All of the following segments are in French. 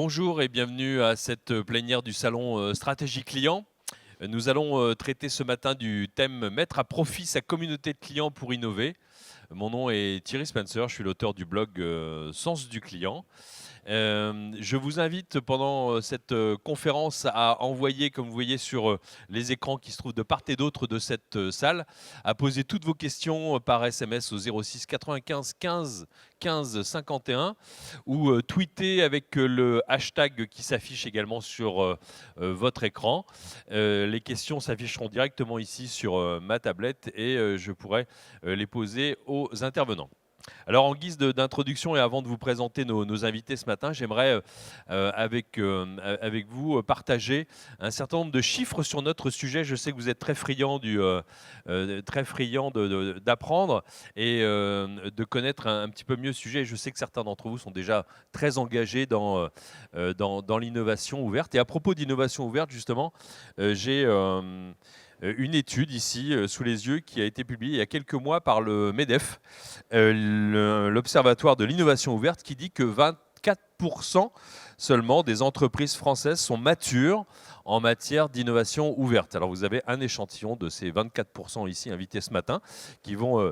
Bonjour et bienvenue à cette plénière du salon Stratégie Client. Nous allons traiter ce matin du thème Mettre à profit sa communauté de clients pour innover. Mon nom est Thierry Spencer, je suis l'auteur du blog Sens du client. Je vous invite pendant cette conférence à envoyer, comme vous voyez sur les écrans qui se trouvent de part et d'autre de cette salle, à poser toutes vos questions par SMS au 06 95 15 15 51 ou tweeter avec le hashtag qui s'affiche également sur votre écran. Les questions s'afficheront directement ici sur ma tablette et je pourrai les poser aux intervenants. Alors en guise d'introduction et avant de vous présenter nos invités ce matin, j'aimerais avec vous partager un certain nombre de chiffres sur notre sujet. Je sais que vous êtes très friands d'apprendre et de connaître un petit peu mieux le sujet. Je sais que certains d'entre vous sont déjà très engagés dans l'innovation ouverte. Et à propos d'innovation ouverte, justement, j'ai une étude ici sous les yeux qui a été publiée il y a quelques mois par le MEDEF, l'Observatoire de l'innovation ouverte, qui dit que 24% seulement des entreprises françaises sont matures en matière d'innovation ouverte. Alors vous avez un échantillon de ces 24% ici invités ce matin qui vont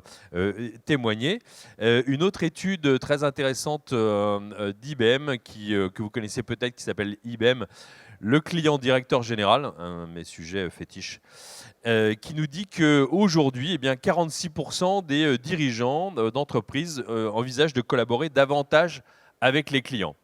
témoigner. Une autre étude très intéressante d'IBM que vous connaissez peut-être, qui s'appelle IBM, le client directeur général, un de mes sujets fétiches, qui nous dit qu'aujourd'hui, 46% des dirigeants d'entreprises envisagent de collaborer davantage avec les clients.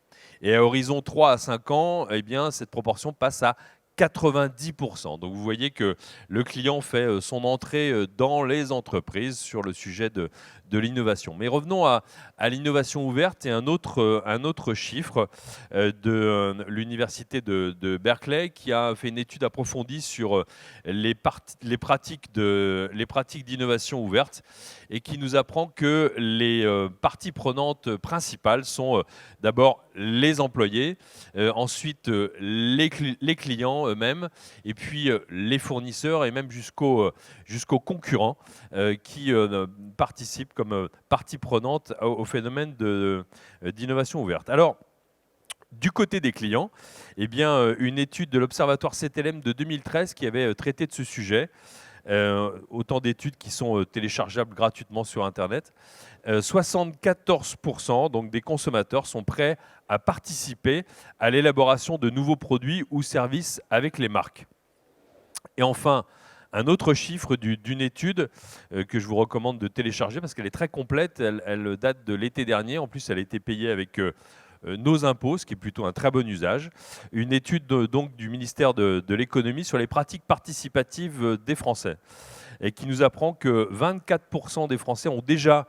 Et à horizon 3 à 5 ans, cette proportion passe à 90%. Donc vous voyez que le client fait son entrée dans les entreprises sur le sujet de l'innovation. Mais revenons à l'innovation ouverte et un autre chiffre de l'université de Berkeley qui a fait une étude approfondie sur les pratiques d'innovation ouverte et qui nous apprend que les parties prenantes principales sont d'abord les employés, ensuite les clients eux-mêmes, et puis les fournisseurs et même jusqu'aux concurrents qui participent comme partie prenante au phénomène d'innovation ouverte. Alors, du côté des clients, une étude de l'Observatoire CTLM de 2013 qui avait traité de ce sujet, autant d'études qui sont téléchargeables gratuitement sur Internet. 74% donc des consommateurs sont prêts à participer à l'élaboration de nouveaux produits ou services avec les marques. Et enfin, un autre chiffre d'une étude que je vous recommande de télécharger parce qu'elle est très complète, elle date de l'été dernier, en plus elle a été payée avec nos impôts, ce qui est plutôt un très bon usage. Une étude donc du ministère de l'économie sur les pratiques participatives des Français et qui nous apprend que 24% des Français ont déjà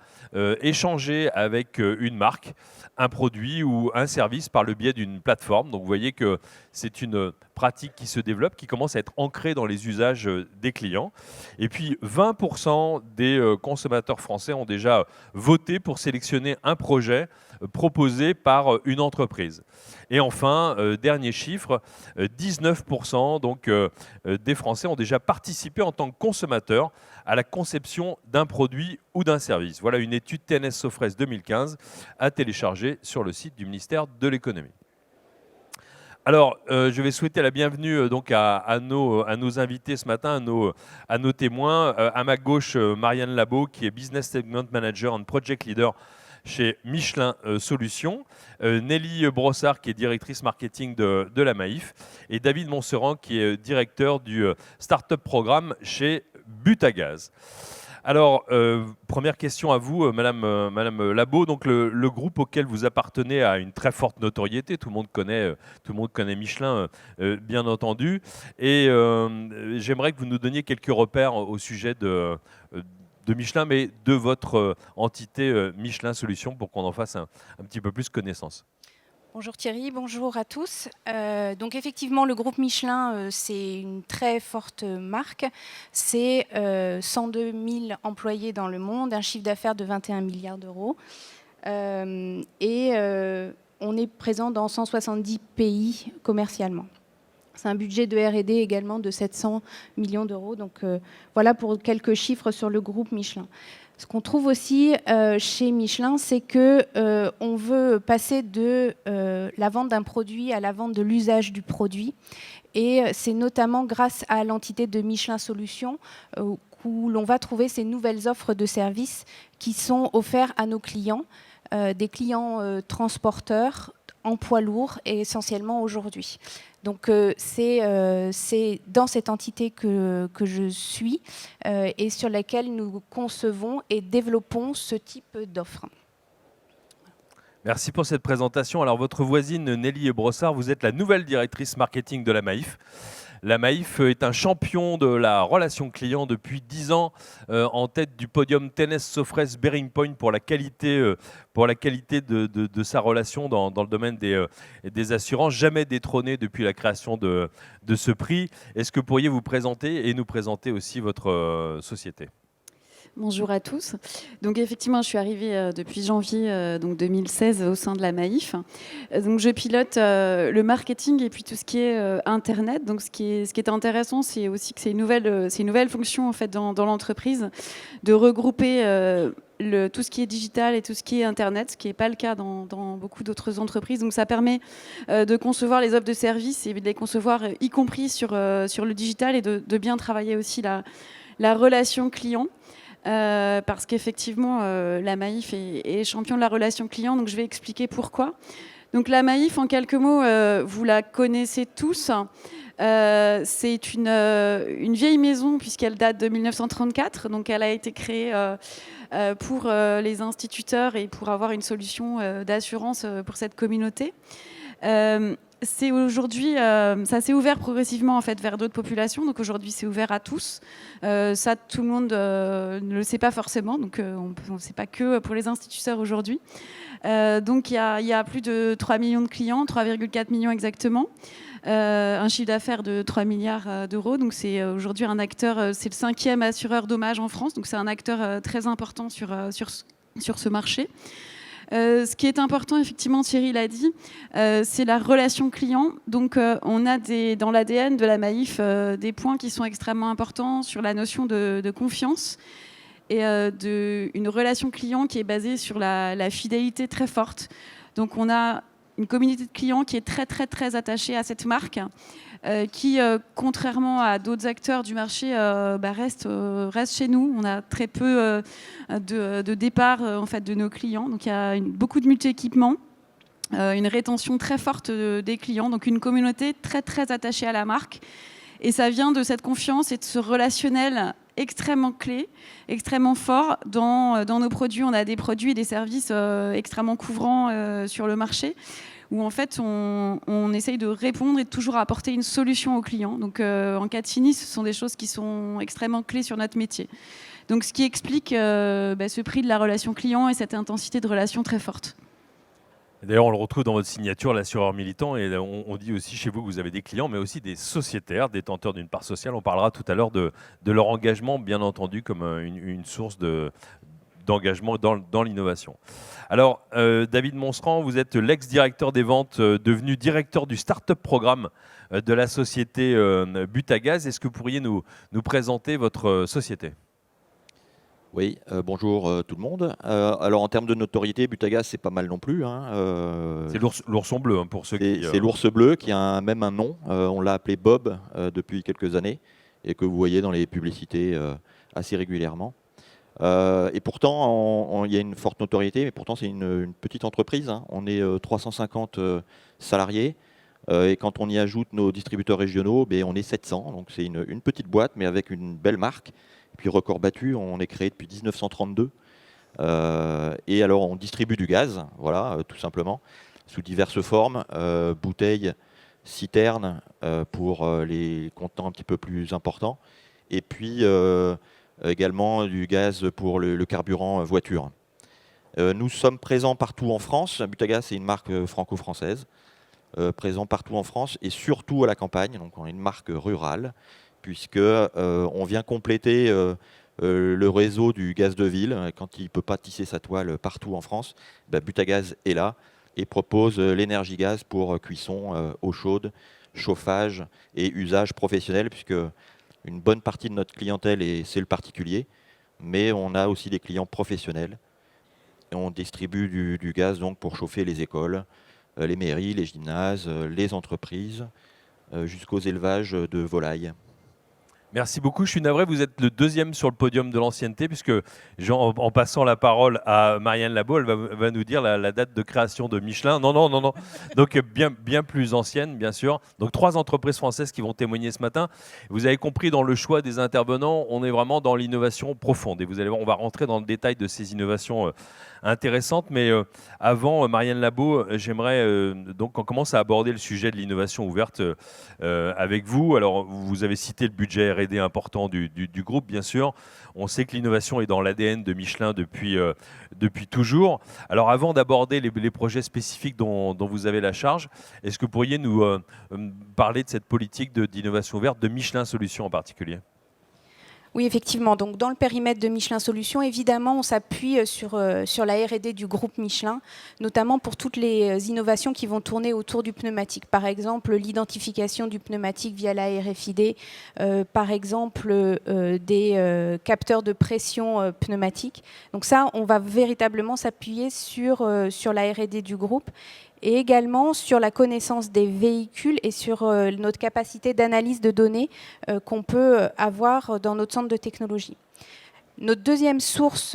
échangé avec une marque, un produit ou un service par le biais d'une plateforme. Donc vous voyez que c'est une pratique qui se développe, qui commence à être ancrée dans les usages des clients. Et puis 20% des consommateurs français ont déjà voté pour sélectionner un projet proposé par une entreprise. Et enfin, dernier chiffre, 19% donc, des Français ont déjà participé en tant que consommateurs à la conception d'un produit ou d'un service. Voilà une étude TNS Sofres 2015 à télécharger sur le site du ministère de l'économie. Alors, je vais souhaiter la bienvenue donc à nos invités ce matin, à nos témoins. À ma gauche, Marianne Labo, qui est Business Segment Manager and Project Leader chez Michelin Solutions, Nelly Brossard, qui est directrice marketing de la Maïf, et David Montserrat, qui est directeur du Startup Programme chez Butagaz. Alors, première question à vous, Madame Labo. Donc, le groupe auquel vous appartenez a une très forte notoriété. Tout le monde connaît Michelin, bien entendu. Et j'aimerais que vous nous donniez quelques repères au sujet de Michelin, mais de votre entité Michelin Solutions pour qu'on en fasse un petit peu plus connaissance. Bonjour Thierry, bonjour à tous. Donc effectivement, le groupe Michelin, c'est une très forte marque. C'est 102 000 employés dans le monde, un chiffre d'affaires de 21 milliards d'euros. Et on est présent dans 170 pays commercialement. C'est un budget de R&D également de 700 millions d'euros. Donc voilà pour quelques chiffres sur le groupe Michelin. Ce qu'on trouve aussi chez Michelin, c'est que on veut passer de la vente d'un produit à la vente de l'usage du produit. Et c'est notamment grâce à l'entité de Michelin Solutions où l'on va trouver ces nouvelles offres de services qui sont offerts à nos clients, des clients transporteurs en poids lourd et essentiellement aujourd'hui. Donc c'est dans cette entité que je suis et sur laquelle nous concevons et développons ce type d'offres. Merci pour cette présentation. Alors, votre voisine Nelly Brossard, vous êtes la nouvelle directrice marketing de la Maïf. La Maïf est un champion de la relation client depuis 10 ans, en tête du podium Tennes Sofres Bearing Point pour la qualité de sa relation dans le domaine des assurances, jamais détrôné depuis la création de ce prix. Est-ce que vous pourriez vous présenter et nous présenter aussi votre société ? Bonjour à tous. Donc effectivement, je suis arrivée depuis janvier 2016 au sein de la Maïf. Donc je pilote le marketing et puis tout ce qui est Internet. Donc ce qui est intéressant, c'est aussi que c'est une nouvelle fonction en fait dans l'entreprise de regrouper tout ce qui est digital et tout ce qui est Internet, ce qui n'est pas le cas dans beaucoup d'autres entreprises. Donc ça permet de concevoir les offres de services et de les concevoir y compris sur le digital et de bien travailler aussi la relation client. Parce qu'effectivement, la Maïf est champion de la relation client, donc je vais expliquer pourquoi. Donc la Maïf, en quelques mots, vous la connaissez tous. C'est une vieille maison puisqu'elle date de 1934, donc elle a été créée pour les instituteurs et pour avoir une solution d'assurance pour cette communauté. C'est aujourd'hui, ça s'est ouvert progressivement en fait vers d'autres populations. Donc aujourd'hui, c'est ouvert à tous. Ça, tout le monde ne le sait pas forcément. Donc on ne sait pas que pour les instituteurs aujourd'hui. Donc il y a plus de 3 millions de clients, 3,4 millions exactement. Un chiffre d'affaires de 3 milliards d'euros. Donc c'est aujourd'hui un acteur, c'est le 5e assureur dommages en France. Donc c'est un acteur très important sur ce marché. Ce qui est important, effectivement, Thierry l'a dit, c'est la relation client. Donc, on a dans l'ADN de la Maïf des points qui sont extrêmement importants sur la notion de confiance et une relation client qui est basée sur la fidélité très forte. Donc, on a une communauté de clients qui est très, très, très attachée à cette marque, qui, contrairement à d'autres acteurs du marché, reste chez nous. On a très peu de départ en fait, de nos clients. Donc il y a beaucoup de multi-équipements, une rétention très forte des clients, donc une communauté très, très attachée à la marque. Et ça vient de cette confiance et de ce relationnel extrêmement clé, extrêmement fort dans nos produits. On a des produits et des services extrêmement couvrants sur le marché, où en fait on essaye de répondre et de toujours apporter une solution aux clients. Donc en cas de sinistre, ce sont des choses qui sont extrêmement clés sur notre métier. Donc ce qui explique ce prix de la relation client et cette intensité de relation très forte. D'ailleurs, on le retrouve dans votre signature, l'assureur militant, et on dit aussi chez vous que vous avez des clients, mais aussi des sociétaires, détenteurs d'une part sociale. On parlera tout à l'heure de leur engagement, bien entendu, comme une source d'engagement dans l'innovation. Alors, David Monserand, vous êtes l'ex-directeur des ventes, devenu directeur du Startup Programme de la société Butagaz. Est-ce que vous pourriez nous présenter votre société ? Oui, bonjour tout le monde. Alors en termes de notoriété, Butagaz, c'est pas mal non plus. C'est l'ourson bleu, hein, pour ceux qui... C'est l'ours bleu qui a même un nom. On l'a appelé Bob depuis quelques années et que vous voyez dans les publicités assez régulièrement. Et pourtant, il y a une forte notoriété, mais pourtant c'est une petite entreprise. Hein. On est 350 salariés et quand on y ajoute nos distributeurs régionaux, on est 700. Donc c'est une petite boîte, mais avec une belle marque. Et puis record battu, on est créé depuis 1932. Et alors on distribue du gaz, voilà, tout simplement, sous diverses formes, bouteilles, citernes pour les contenants un petit peu plus importants, et puis également du gaz pour le carburant voiture. Nous sommes présents partout en France. Butagaz, c'est une marque franco-française, présent partout en France et surtout à la campagne. Donc on est une marque rurale, puisque on vient compléter le réseau du gaz de ville. Quand il ne peut pas tisser sa toile partout en France, Butagaz est là et propose l'énergie gaz pour cuisson, eau chaude, chauffage et usage professionnel, puisque une bonne partie de notre clientèle, c'est le particulier, mais on a aussi des clients professionnels. Et on distribue du gaz donc, pour chauffer les écoles, les mairies, les gymnases, les entreprises, jusqu'aux élevages de volailles. Merci beaucoup. Je suis navré, vous êtes le deuxième sur le podium de l'ancienneté, puisque en passant la parole à Marianne Labo, elle va nous dire la date de création de Michelin. Non. Donc bien plus ancienne, bien sûr. Donc 3 entreprises françaises qui vont témoigner ce matin. Vous avez compris, dans le choix des intervenants, on est vraiment dans l'innovation profonde. Et vous allez voir, on va rentrer dans le détail de ces innovations intéressantes. Mais avant, Marianne Labo, j'aimerais donc qu'on commence à aborder le sujet de l'innovation ouverte avec vous. Alors, vous avez cité le budget R&D important du groupe, bien sûr. On sait que l'innovation est dans l'ADN de Michelin depuis toujours. Alors, avant d'aborder les projets spécifiques dont vous avez la charge, est-ce que vous pourriez nous parler de cette politique d'innovation ouverte de Michelin Solutions en particulier ? Oui, effectivement. Donc, dans le périmètre de Michelin Solutions, évidemment, on s'appuie sur la R&D du groupe Michelin, notamment pour toutes les innovations qui vont tourner autour du pneumatique. Par exemple, l'identification du pneumatique via la RFID, par exemple, des capteurs de pression pneumatique. Donc ça, on va véritablement s'appuyer sur la R&D du groupe, et également sur la connaissance des véhicules et sur notre capacité d'analyse de données qu'on peut avoir dans notre centre de technologie. Notre deuxième source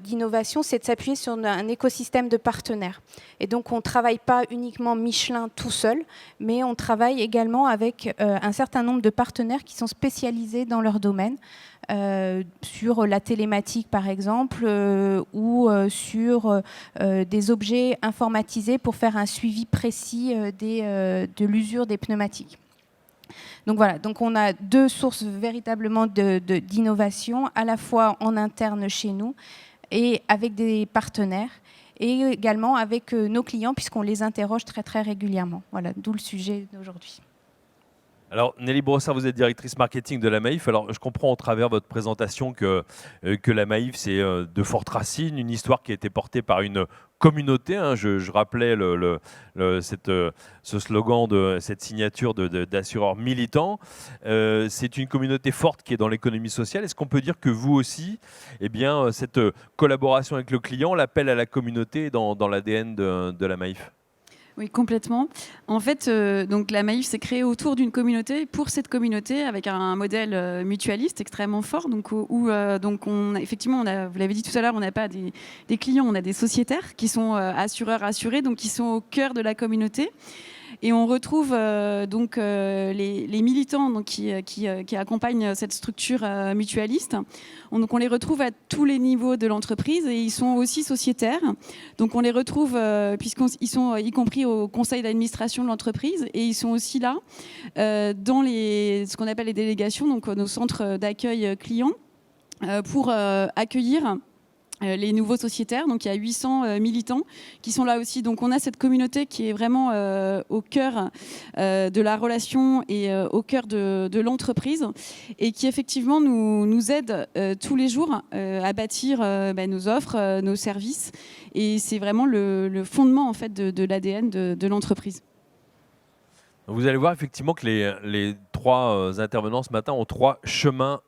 d'innovation, c'est de s'appuyer sur un écosystème de partenaires. Et donc, on ne travaille pas uniquement Michelin tout seul, mais on travaille également avec un certain nombre de partenaires qui sont spécialisés dans leur domaine, sur la télématique, par exemple, ou sur des objets informatisés pour faire un suivi précis de l'usure des pneumatiques. Donc voilà, donc on a 2 sources véritablement d'innovation, à la fois en interne chez nous et avec des partenaires, et également avec nos clients, puisqu'on les interroge très très régulièrement. Voilà, d'où le sujet d'aujourd'hui. Alors, Nelly Brossard, vous êtes directrice marketing de la Maïf. Alors, je comprends au travers de votre présentation que la Maïf, c'est de fortes racines, une histoire qui a été portée par une communauté. Hein. Je rappelais ce slogan, cette signature d'assureurs militants. C'est une communauté forte qui est dans l'économie sociale. Est-ce qu'on peut dire que vous aussi, eh bien, cette collaboration avec le client, l'appel à la communauté est dans l'ADN de la Maïf ? Oui, complètement. En fait, donc la Maïf s'est créée autour d'une communauté, pour cette communauté, avec un modèle mutualiste extrêmement fort. Donc, effectivement, vous l'avez dit tout à l'heure, on n'a pas des clients, on a des sociétaires qui sont assureurs assurés, donc qui sont au cœur de la communauté. Et on retrouve les militants donc, qui accompagnent cette structure mutualiste. Donc on les retrouve à tous les niveaux de l'entreprise et ils sont aussi sociétaires. Donc on les retrouve puisqu'ils sont y compris au conseil d'administration de l'entreprise et ils sont aussi là dans ce qu'on appelle les délégations, donc nos centres d'accueil clients, pour accueillir les nouveaux sociétaires. Donc il y a 800 militants qui sont là aussi. Donc on a cette communauté qui est vraiment au cœur de la relation et au cœur de l'entreprise et qui effectivement nous aide tous les jours à bâtir nos offres, nos services. Et c'est vraiment le fondement en fait de l'ADN de l'entreprise. Vous allez voir effectivement que les 3 intervenants ce matin ont 3 chemins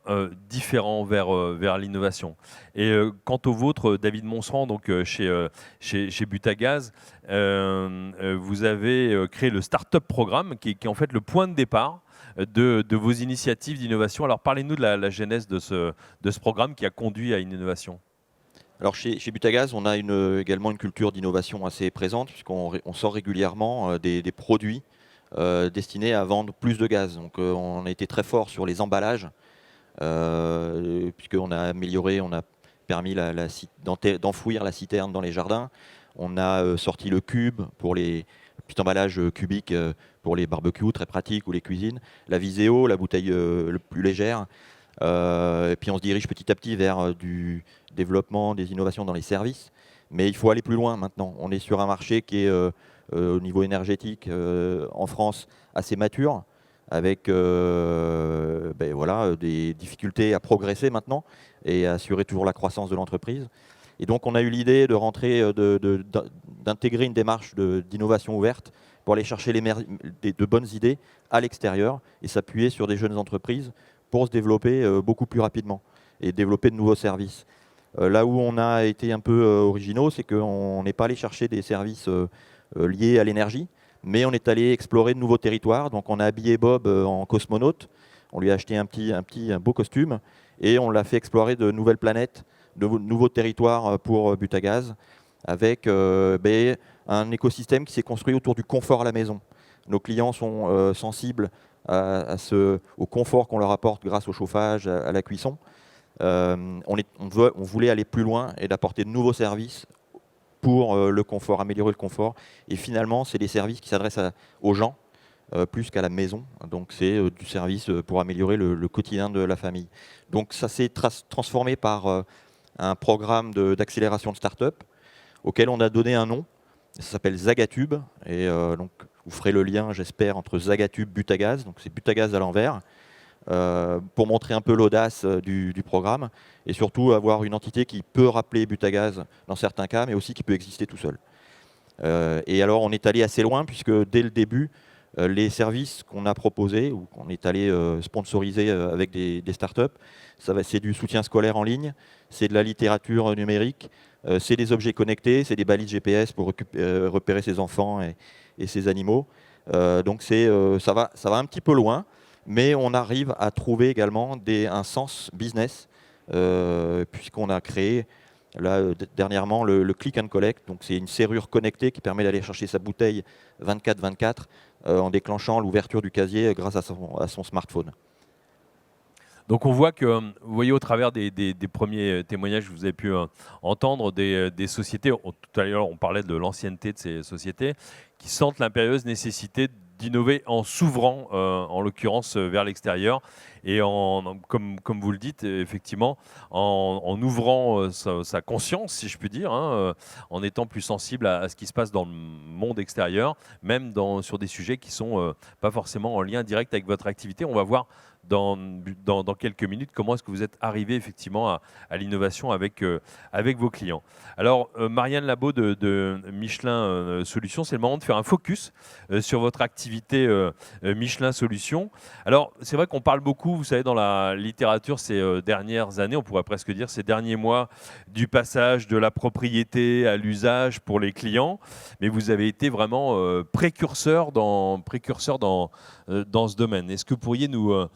différents vers l'innovation. Et quant au vôtre, David Monsrand, donc chez Butagaz, vous avez créé le Startup Programme, qui est en fait le point de départ de vos initiatives d'innovation. Alors parlez-nous de la genèse de ce programme qui a conduit à une innovation. Alors chez Butagaz, on a également une culture d'innovation assez présente, puisqu'on sort régulièrement des produits destinés à vendre plus de gaz. Donc on a été très fort sur les emballages, puisqu'on a amélioré, on a permis d'enfouir la citerne dans les jardins. On a sorti le cube pour les petits emballages cubiques pour les barbecues, très pratiques, ou les cuisines. La Viséo, la bouteille le plus légère. Et puis on se dirige petit à petit vers du développement des innovations dans les services. Mais il faut aller plus loin maintenant. On est sur un marché qui est au niveau énergétique en France assez mature, avec des difficultés à progresser maintenant et à assurer toujours la croissance de l'entreprise. Et donc on a eu l'idée de rentrer, d'intégrer une démarche d'innovation ouverte pour aller chercher de bonnes idées à l'extérieur et s'appuyer sur des jeunes entreprises pour se développer beaucoup plus rapidement. et développer de nouveaux services. Là où on a été un peu originaux, c'est qu'on n'est pas allé chercher des services liés à l'énergie, mais on est allé explorer de nouveaux territoires. Donc on a habillé Bob en cosmonaute, on lui a acheté un beau costume, et on l'a fait explorer de nouvelles planètes, de nouveaux territoires pour Butagaz, avec un écosystème qui s'est construit autour du confort à la maison. Nos clients sont sensibles au confort qu'on leur apporte grâce au chauffage, à la cuisson. On voulait aller plus loin et d'apporter de nouveaux services pour le confort, améliorer le confort. Et finalement, c'est des services qui s'adressent aux gens plus qu'à la maison. Donc c'est du service pour améliorer le quotidien de la famille. Donc ça s'est transformé par un programme d'accélération de start-up auquel on a donné un nom. Ça s'appelle Zagatube. Et donc vous ferez le lien, j'espère, entre Zagatube et Butagaz. Donc c'est Butagaz à l'envers. Pour montrer un peu l'audace du programme et surtout avoir une entité qui peut rappeler Butagaz dans certains cas, mais aussi qui peut exister tout seul. Et alors on est allé assez loin puisque dès le début, les services qu'on a proposés ou qu'on est allé sponsoriser avec des startups, c'est du soutien scolaire en ligne, c'est de la littérature numérique, c'est des objets connectés, c'est des balises GPS pour repérer ses enfants et ses animaux. Donc ça va un petit peu loin. Mais on arrive à trouver également un sens business, puisqu'on a créé là, dernièrement le Click and Collect. Donc c'est une serrure connectée qui permet d'aller chercher sa bouteille 24/24 en déclenchant l'ouverture du casier grâce à son smartphone. Donc on voit que, vous voyez au travers des premiers témoignages que vous avez pu entendre des sociétés, tout à l'heure on parlait de l'ancienneté de ces sociétés, qui sentent l'impérieuse nécessité d'innover en s'ouvrant, en l'occurrence vers l'extérieur, et comme vous le dites, effectivement, en ouvrant sa conscience, si je puis dire, en étant plus sensible à ce qui se passe dans le monde extérieur, même sur des sujets qui ne sont pas forcément en lien direct avec votre activité. On va voir dans quelques minutes comment est-ce que vous êtes arrivé effectivement à l'innovation avec vos clients. Alors, Marianne Labo de Michelin Solutions, c'est le moment de faire un focus sur votre activité Michelin Solutions. Alors, c'est vrai qu'on parle beaucoup, vous savez, dans la littérature ces dernières années, on pourrait presque dire ces derniers mois, du passage de la propriété à l'usage pour les clients, mais vous avez été vraiment précurseur dans ce domaine. Est-ce que vous pourriez nous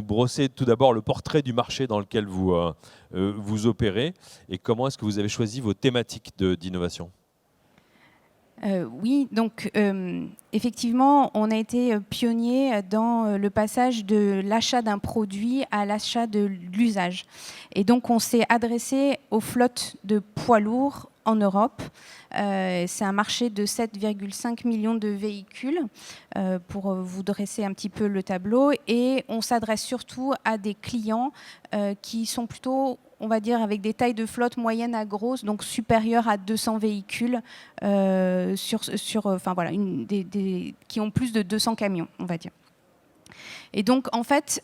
brosser tout d'abord le portrait du marché dans lequel vous opérez et comment est-ce que vous avez choisi vos thématiques d'innovation ? Oui, donc effectivement, on a été pionnier dans le passage de l'achat d'un produit à l'achat de l'usage. Et donc, on s'est adressé aux flottes de poids lourds en Europe. C'est un marché de 7,5 millions de véhicules, pour vous dresser un petit peu le tableau. Et on s'adresse surtout à des clients qui sont plutôt, on va dire, avec des tailles de flotte moyennes à grosses, donc supérieures à 200 véhicules, qui ont plus de 200 camions, on va dire. Et donc, en fait,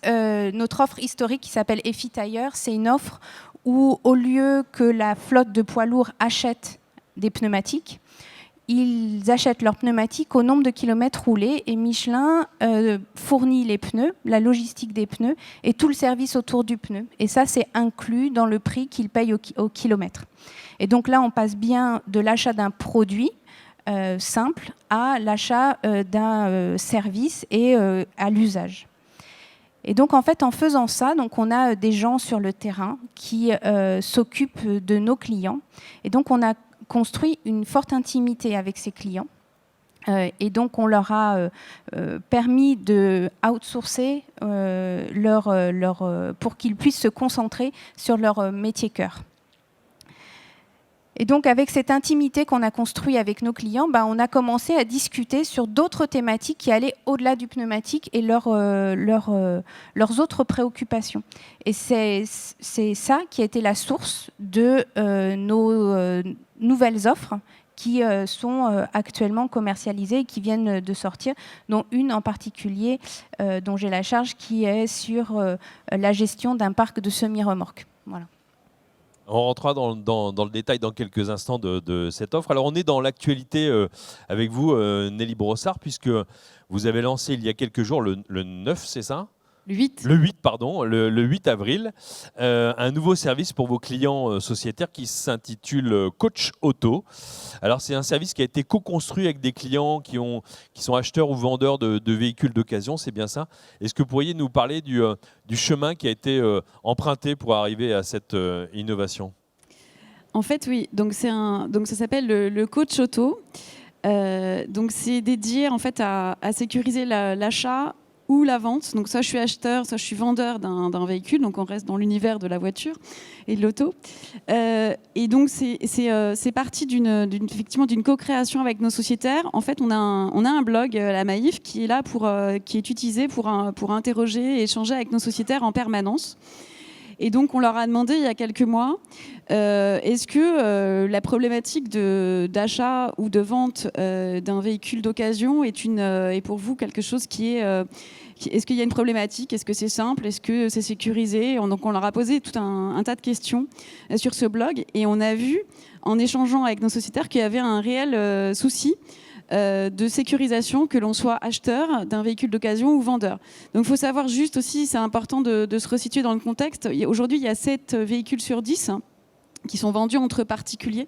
notre offre historique qui s'appelle EFI Tire, c'est une offre où, au lieu que la flotte de poids lourds achète des pneumatiques, ils achètent leurs pneumatiques au nombre de kilomètres roulés et Michelin fournit les pneus, la logistique des pneus et tout le service autour du pneu. Et ça, c'est inclus dans le prix qu'ils payent au kilomètre. Et donc là, on passe bien de l'achat d'un produit simple à l'achat d'un service et à l'usage. Et donc, en fait, en faisant ça, donc on a des gens sur le terrain qui s'occupent de nos clients. Et donc, on a construit une forte intimité avec ces clients. Et donc, on leur a permis de outsourcer pour qu'ils puissent se concentrer sur leur métier cœur. Et donc, avec cette intimité qu'on a construite avec nos clients, on a commencé à discuter sur d'autres thématiques qui allaient au-delà du pneumatique et leurs autres préoccupations. Et c'est ça qui a été la source de nos nouvelles offres qui sont actuellement commercialisées et qui viennent de sortir, dont une en particulier dont j'ai la charge qui est sur la gestion d'un parc de semi-remorques. Voilà. On rentrera dans le détail dans quelques instants de cette offre. Alors, on est dans l'actualité avec vous, Nelly Brossard, puisque vous avez lancé il y a quelques jours, le 9, c'est ça ? Le 8. Le 8, pardon, le 8 avril, un nouveau service pour vos clients sociétaires qui s'intitule Coach Auto. Alors, c'est un service qui a été co-construit avec des clients qui sont acheteurs ou vendeurs de véhicules d'occasion, c'est bien ça. Est-ce que vous pourriez nous parler du chemin qui a été emprunté pour arriver à cette innovation ? En fait, oui. Donc ça s'appelle le Coach Auto. Donc c'est dédié en fait à sécuriser l'achat ou la vente. Donc soit je suis acheteur, soit je suis vendeur d'un véhicule. Donc on reste dans l'univers de la voiture et de l'auto. Et donc c'est parti effectivement d'une co-création avec nos sociétaires. En fait, on a un blog, la Maïf, qui est là qui est utilisé pour interroger et échanger avec nos sociétaires en permanence. Et donc, on leur a demandé il y a quelques mois, est-ce que la problématique d'achat ou de vente d'un véhicule d'occasion est pour vous quelque chose qui est... est-ce qu'il y a une problématique ? Est-ce que c'est simple ? Est-ce que c'est sécurisé ? Donc, on leur a posé tout un tas de questions sur ce blog. Et on a vu, en échangeant avec nos sociétaires, qu'il y avait un réel souci de sécurisation, que l'on soit acheteur d'un véhicule d'occasion ou vendeur. Donc il faut savoir juste aussi, c'est important de se resituer dans le contexte. Aujourd'hui, il y a 7 véhicules sur 10 qui sont vendus entre particuliers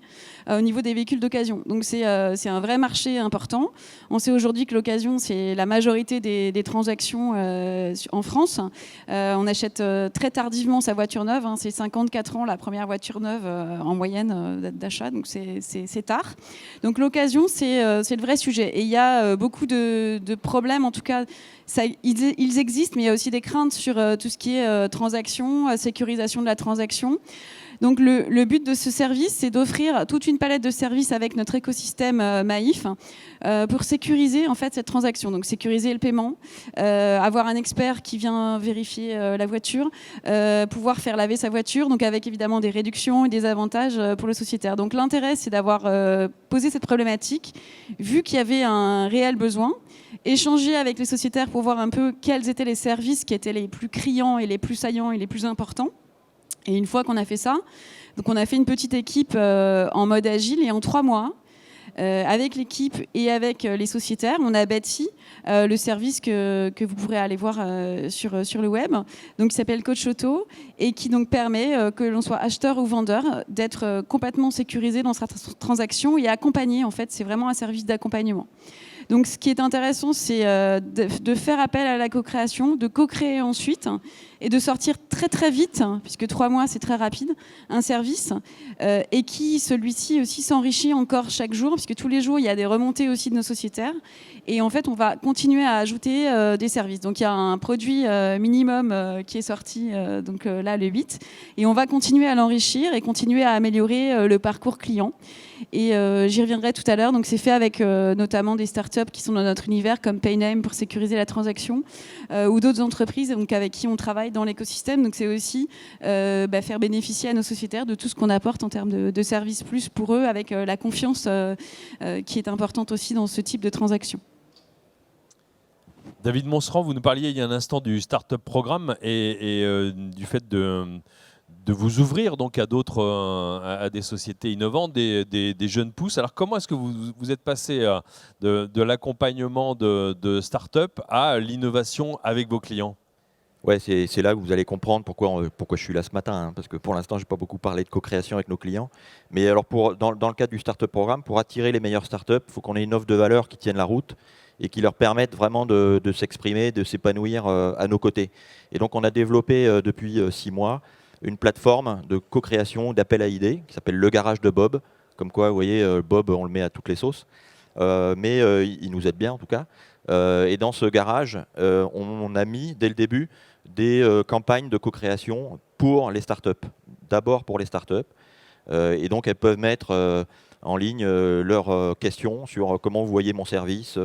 au niveau des véhicules d'occasion. Donc c'est un vrai marché important. On sait aujourd'hui que l'occasion, c'est la majorité des transactions en France. On achète très tardivement sa voiture neuve. C'est 54 ans la première voiture neuve en moyenne d'achat, donc c'est tard. Donc l'occasion, c'est le vrai sujet. Et il y a beaucoup de problèmes, en tout cas, ils existent, mais il y a aussi des craintes sur tout ce qui est transaction, sécurisation de la transaction. Donc le but de ce service, c'est d'offrir toute une palette de services avec notre écosystème Maïf pour sécuriser en fait cette transaction. Donc sécuriser le paiement, avoir un expert qui vient vérifier la voiture, pouvoir faire laver sa voiture, donc avec évidemment des réductions et des avantages pour le sociétaire. Donc l'intérêt, c'est d'avoir posé cette problématique, vu qu'il y avait un réel besoin, échanger avec les sociétaires pour voir un peu quels étaient les services qui étaient les plus criants et les plus saillants et les plus importants. Et une fois qu'on a fait ça, donc on a fait une petite équipe en mode agile, et en 3 mois, avec l'équipe et avec les sociétaires, on a bâti le service que vous pourrez aller voir sur le web, donc qui s'appelle Coach Auto, et qui donc permet que l'on soit acheteur ou vendeur d'être complètement sécurisé dans sa transaction et accompagné. En fait, c'est vraiment un service d'accompagnement. Donc ce qui est intéressant, c'est de faire appel à la co-création, de co-créer ensuite et de sortir très très vite, puisque 3 mois c'est très rapide, un service et qui celui-ci aussi s'enrichit encore chaque jour, puisque tous les jours il y a des remontées aussi de nos sociétaires, et en fait on va continuer à ajouter des services. Donc il y a un produit minimum qui est sorti donc là le 8, et on va continuer à l'enrichir et continuer à améliorer le parcours client. Et j'y reviendrai tout à l'heure. Donc c'est fait avec notamment des startups qui sont dans notre univers, comme Payname pour sécuriser la transaction, ou d'autres entreprises donc avec qui on travaille dans l'écosystème. Donc c'est aussi faire bénéficier à nos sociétaires de tout ce qu'on apporte en termes de services plus pour eux, avec la confiance qui est importante aussi dans ce type de transaction. David Monserand, vous nous parliez il y a un instant du Startup Programme et du fait de vous ouvrir donc à d'autres, à des sociétés innovantes, des jeunes pousses. Alors comment est-ce que vous êtes passé de l'accompagnement de start-up à l'innovation avec vos clients ? Ouais, c'est là que vous allez comprendre pourquoi je suis là ce matin, parce que pour l'instant, je n'ai pas beaucoup parlé de co-création avec nos clients. Mais alors, dans le cadre du Startup Programme, pour attirer les meilleures startups, il faut qu'on ait une offre de valeur qui tienne la route et qui leur permette vraiment de s'exprimer, de s'épanouir à nos côtés. Et donc, on a développé depuis 6 mois une plateforme de co-création, d'appel à idées, qui s'appelle Le Garage de Bob. Comme quoi, vous voyez, Bob, on le met à toutes les sauces. Mais il nous aide bien, en tout cas. Et dans ce garage, on a mis, dès le début, des campagnes de co-création pour les startups. D'abord pour les startups. Et donc, elles peuvent mettre en ligne leurs questions sur comment vous voyez mon service,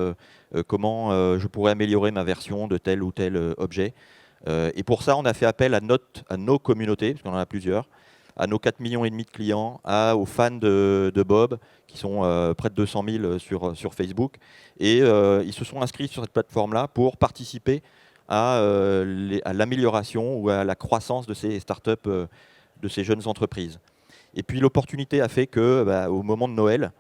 comment je pourrais améliorer ma version de tel ou tel objet. Et pour ça, on a fait appel à nos communautés, parce qu'on en a plusieurs, à nos 4,5 millions de clients, aux fans de Bob, qui sont près de 200 000 sur Facebook. Et ils se sont inscrits sur cette plateforme-là pour participer à l'amélioration ou à la croissance de ces startups, de ces jeunes entreprises. Et puis l'opportunité a fait que, au moment de Noël,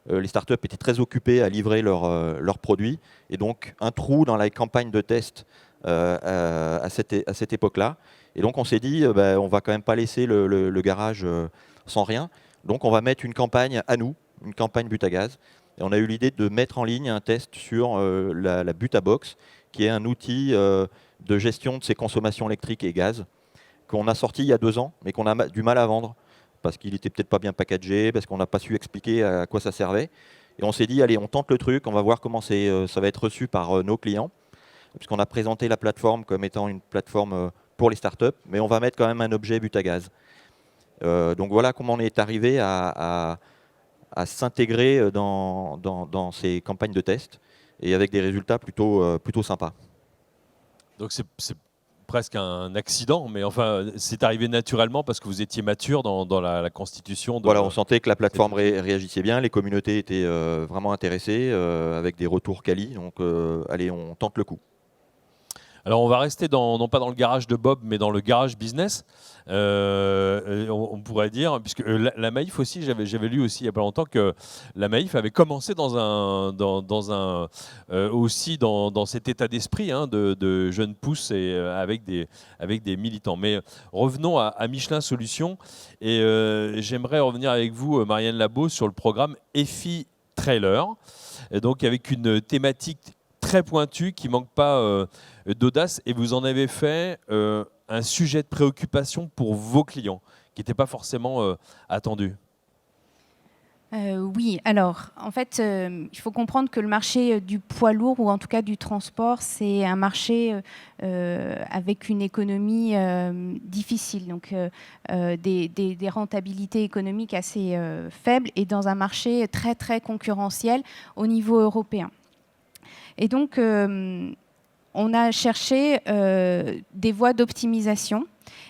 les startups étaient très occupées à livrer leurs produits. Et donc un trou dans la campagne de test à cette époque-là. Et donc on s'est dit, on va quand même pas laisser le garage sans rien. Donc on va mettre une campagne à nous, une campagne but à gaz. Et on a eu l'idée de mettre en ligne un test sur la Butabox, qui est un outil de gestion de ses consommations électriques et gaz, qu'on a sorti il y a 2 ans, mais qu'on a du mal à vendre, parce qu'il était peut-être pas bien packagé, parce qu'on n'a pas su expliquer à quoi ça servait. Et on s'est dit, allez, on tente le truc, on va voir comment ça va être reçu par nos clients, puisqu'on a présenté la plateforme comme étant une plateforme pour les startups, mais on va mettre quand même un objet but à gaz. Donc voilà comment on est arrivé à s'intégrer dans ces campagnes de test, et avec des résultats plutôt sympas. Donc c'est presque un accident, mais enfin, c'est arrivé naturellement parce que vous étiez mature dans la constitution. Voilà, on sentait que la plateforme réagissait bien, les communautés étaient vraiment intéressées, avec des retours quali, donc allez, on tente le coup. Alors on va rester non pas dans le garage de Bob, mais dans le garage business. On pourrait dire, puisque la Maïf aussi, j'avais lu aussi il n'y a pas longtemps que la Maïf avait commencé aussi dans cet état d'esprit de jeunes pousses et avec des militants. Mais revenons à Michelin Solutions, et j'aimerais revenir avec vous, Marianne Labo, sur le programme EFI Trailer, et donc avec une thématique très pointue qui manque pas d'audace, et vous en avez fait un sujet de préoccupation pour vos clients qui n'était pas forcément attendu. Oui, alors en fait, il faut comprendre que le marché du poids lourd, ou en tout cas du transport, c'est un marché avec une économie difficile, donc des rentabilités économiques assez faibles, et dans un marché très très concurrentiel au niveau européen. Et donc, on a cherché des voies d'optimisation.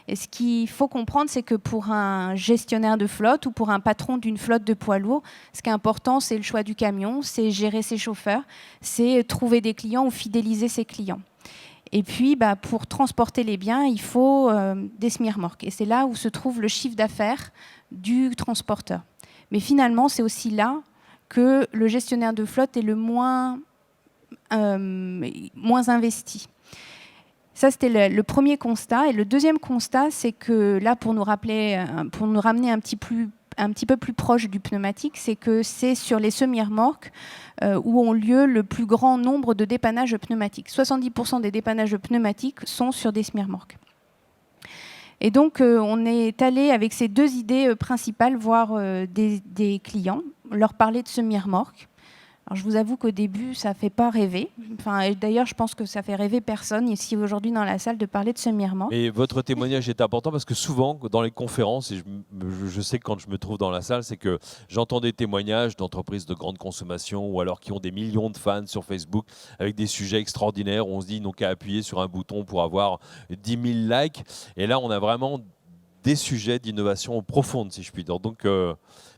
Et ce qu'il faut comprendre, c'est que pour un gestionnaire de flotte ou pour un patron d'une flotte de poids lourds, ce qui est important, c'est le choix du camion, c'est gérer ses chauffeurs, c'est trouver des clients ou fidéliser ses clients. Et puis, pour transporter les biens, il faut des semi-remorques. Et c'est là où se trouve le chiffre d'affaires du transporteur. Mais finalement, c'est aussi là que le gestionnaire de flotte est le moins investi. Ça, c'était le premier constat. Et le deuxième constat, c'est que là, pour nous ramener un petit peu plus proche du pneumatique, c'est que c'est sur les semi-remorques où ont lieu le plus grand nombre de dépannages pneumatiques. 70% des dépannages pneumatiques sont sur des semi-remorques. Et donc, on est allé avec ces 2 idées principales voir des clients, leur parler de semi-remorques. Alors, je vous avoue qu'au début, ça ne fait pas rêver. D'ailleurs, je pense que ça fait rêver personne ici aujourd'hui dans la salle de parler de semi-remorque. Et votre témoignage est important parce que souvent, dans les conférences, et je sais que quand je me trouve dans la salle, c'est que j'entends des témoignages d'entreprises de grande consommation ou alors qui ont des millions de fans sur Facebook avec des sujets extraordinaires où on se dit, ils n'ont qu'à appuyer sur un bouton pour avoir 10 000 likes. Et là, on a vraiment des sujets d'innovation profonde, si je puis dire. Donc,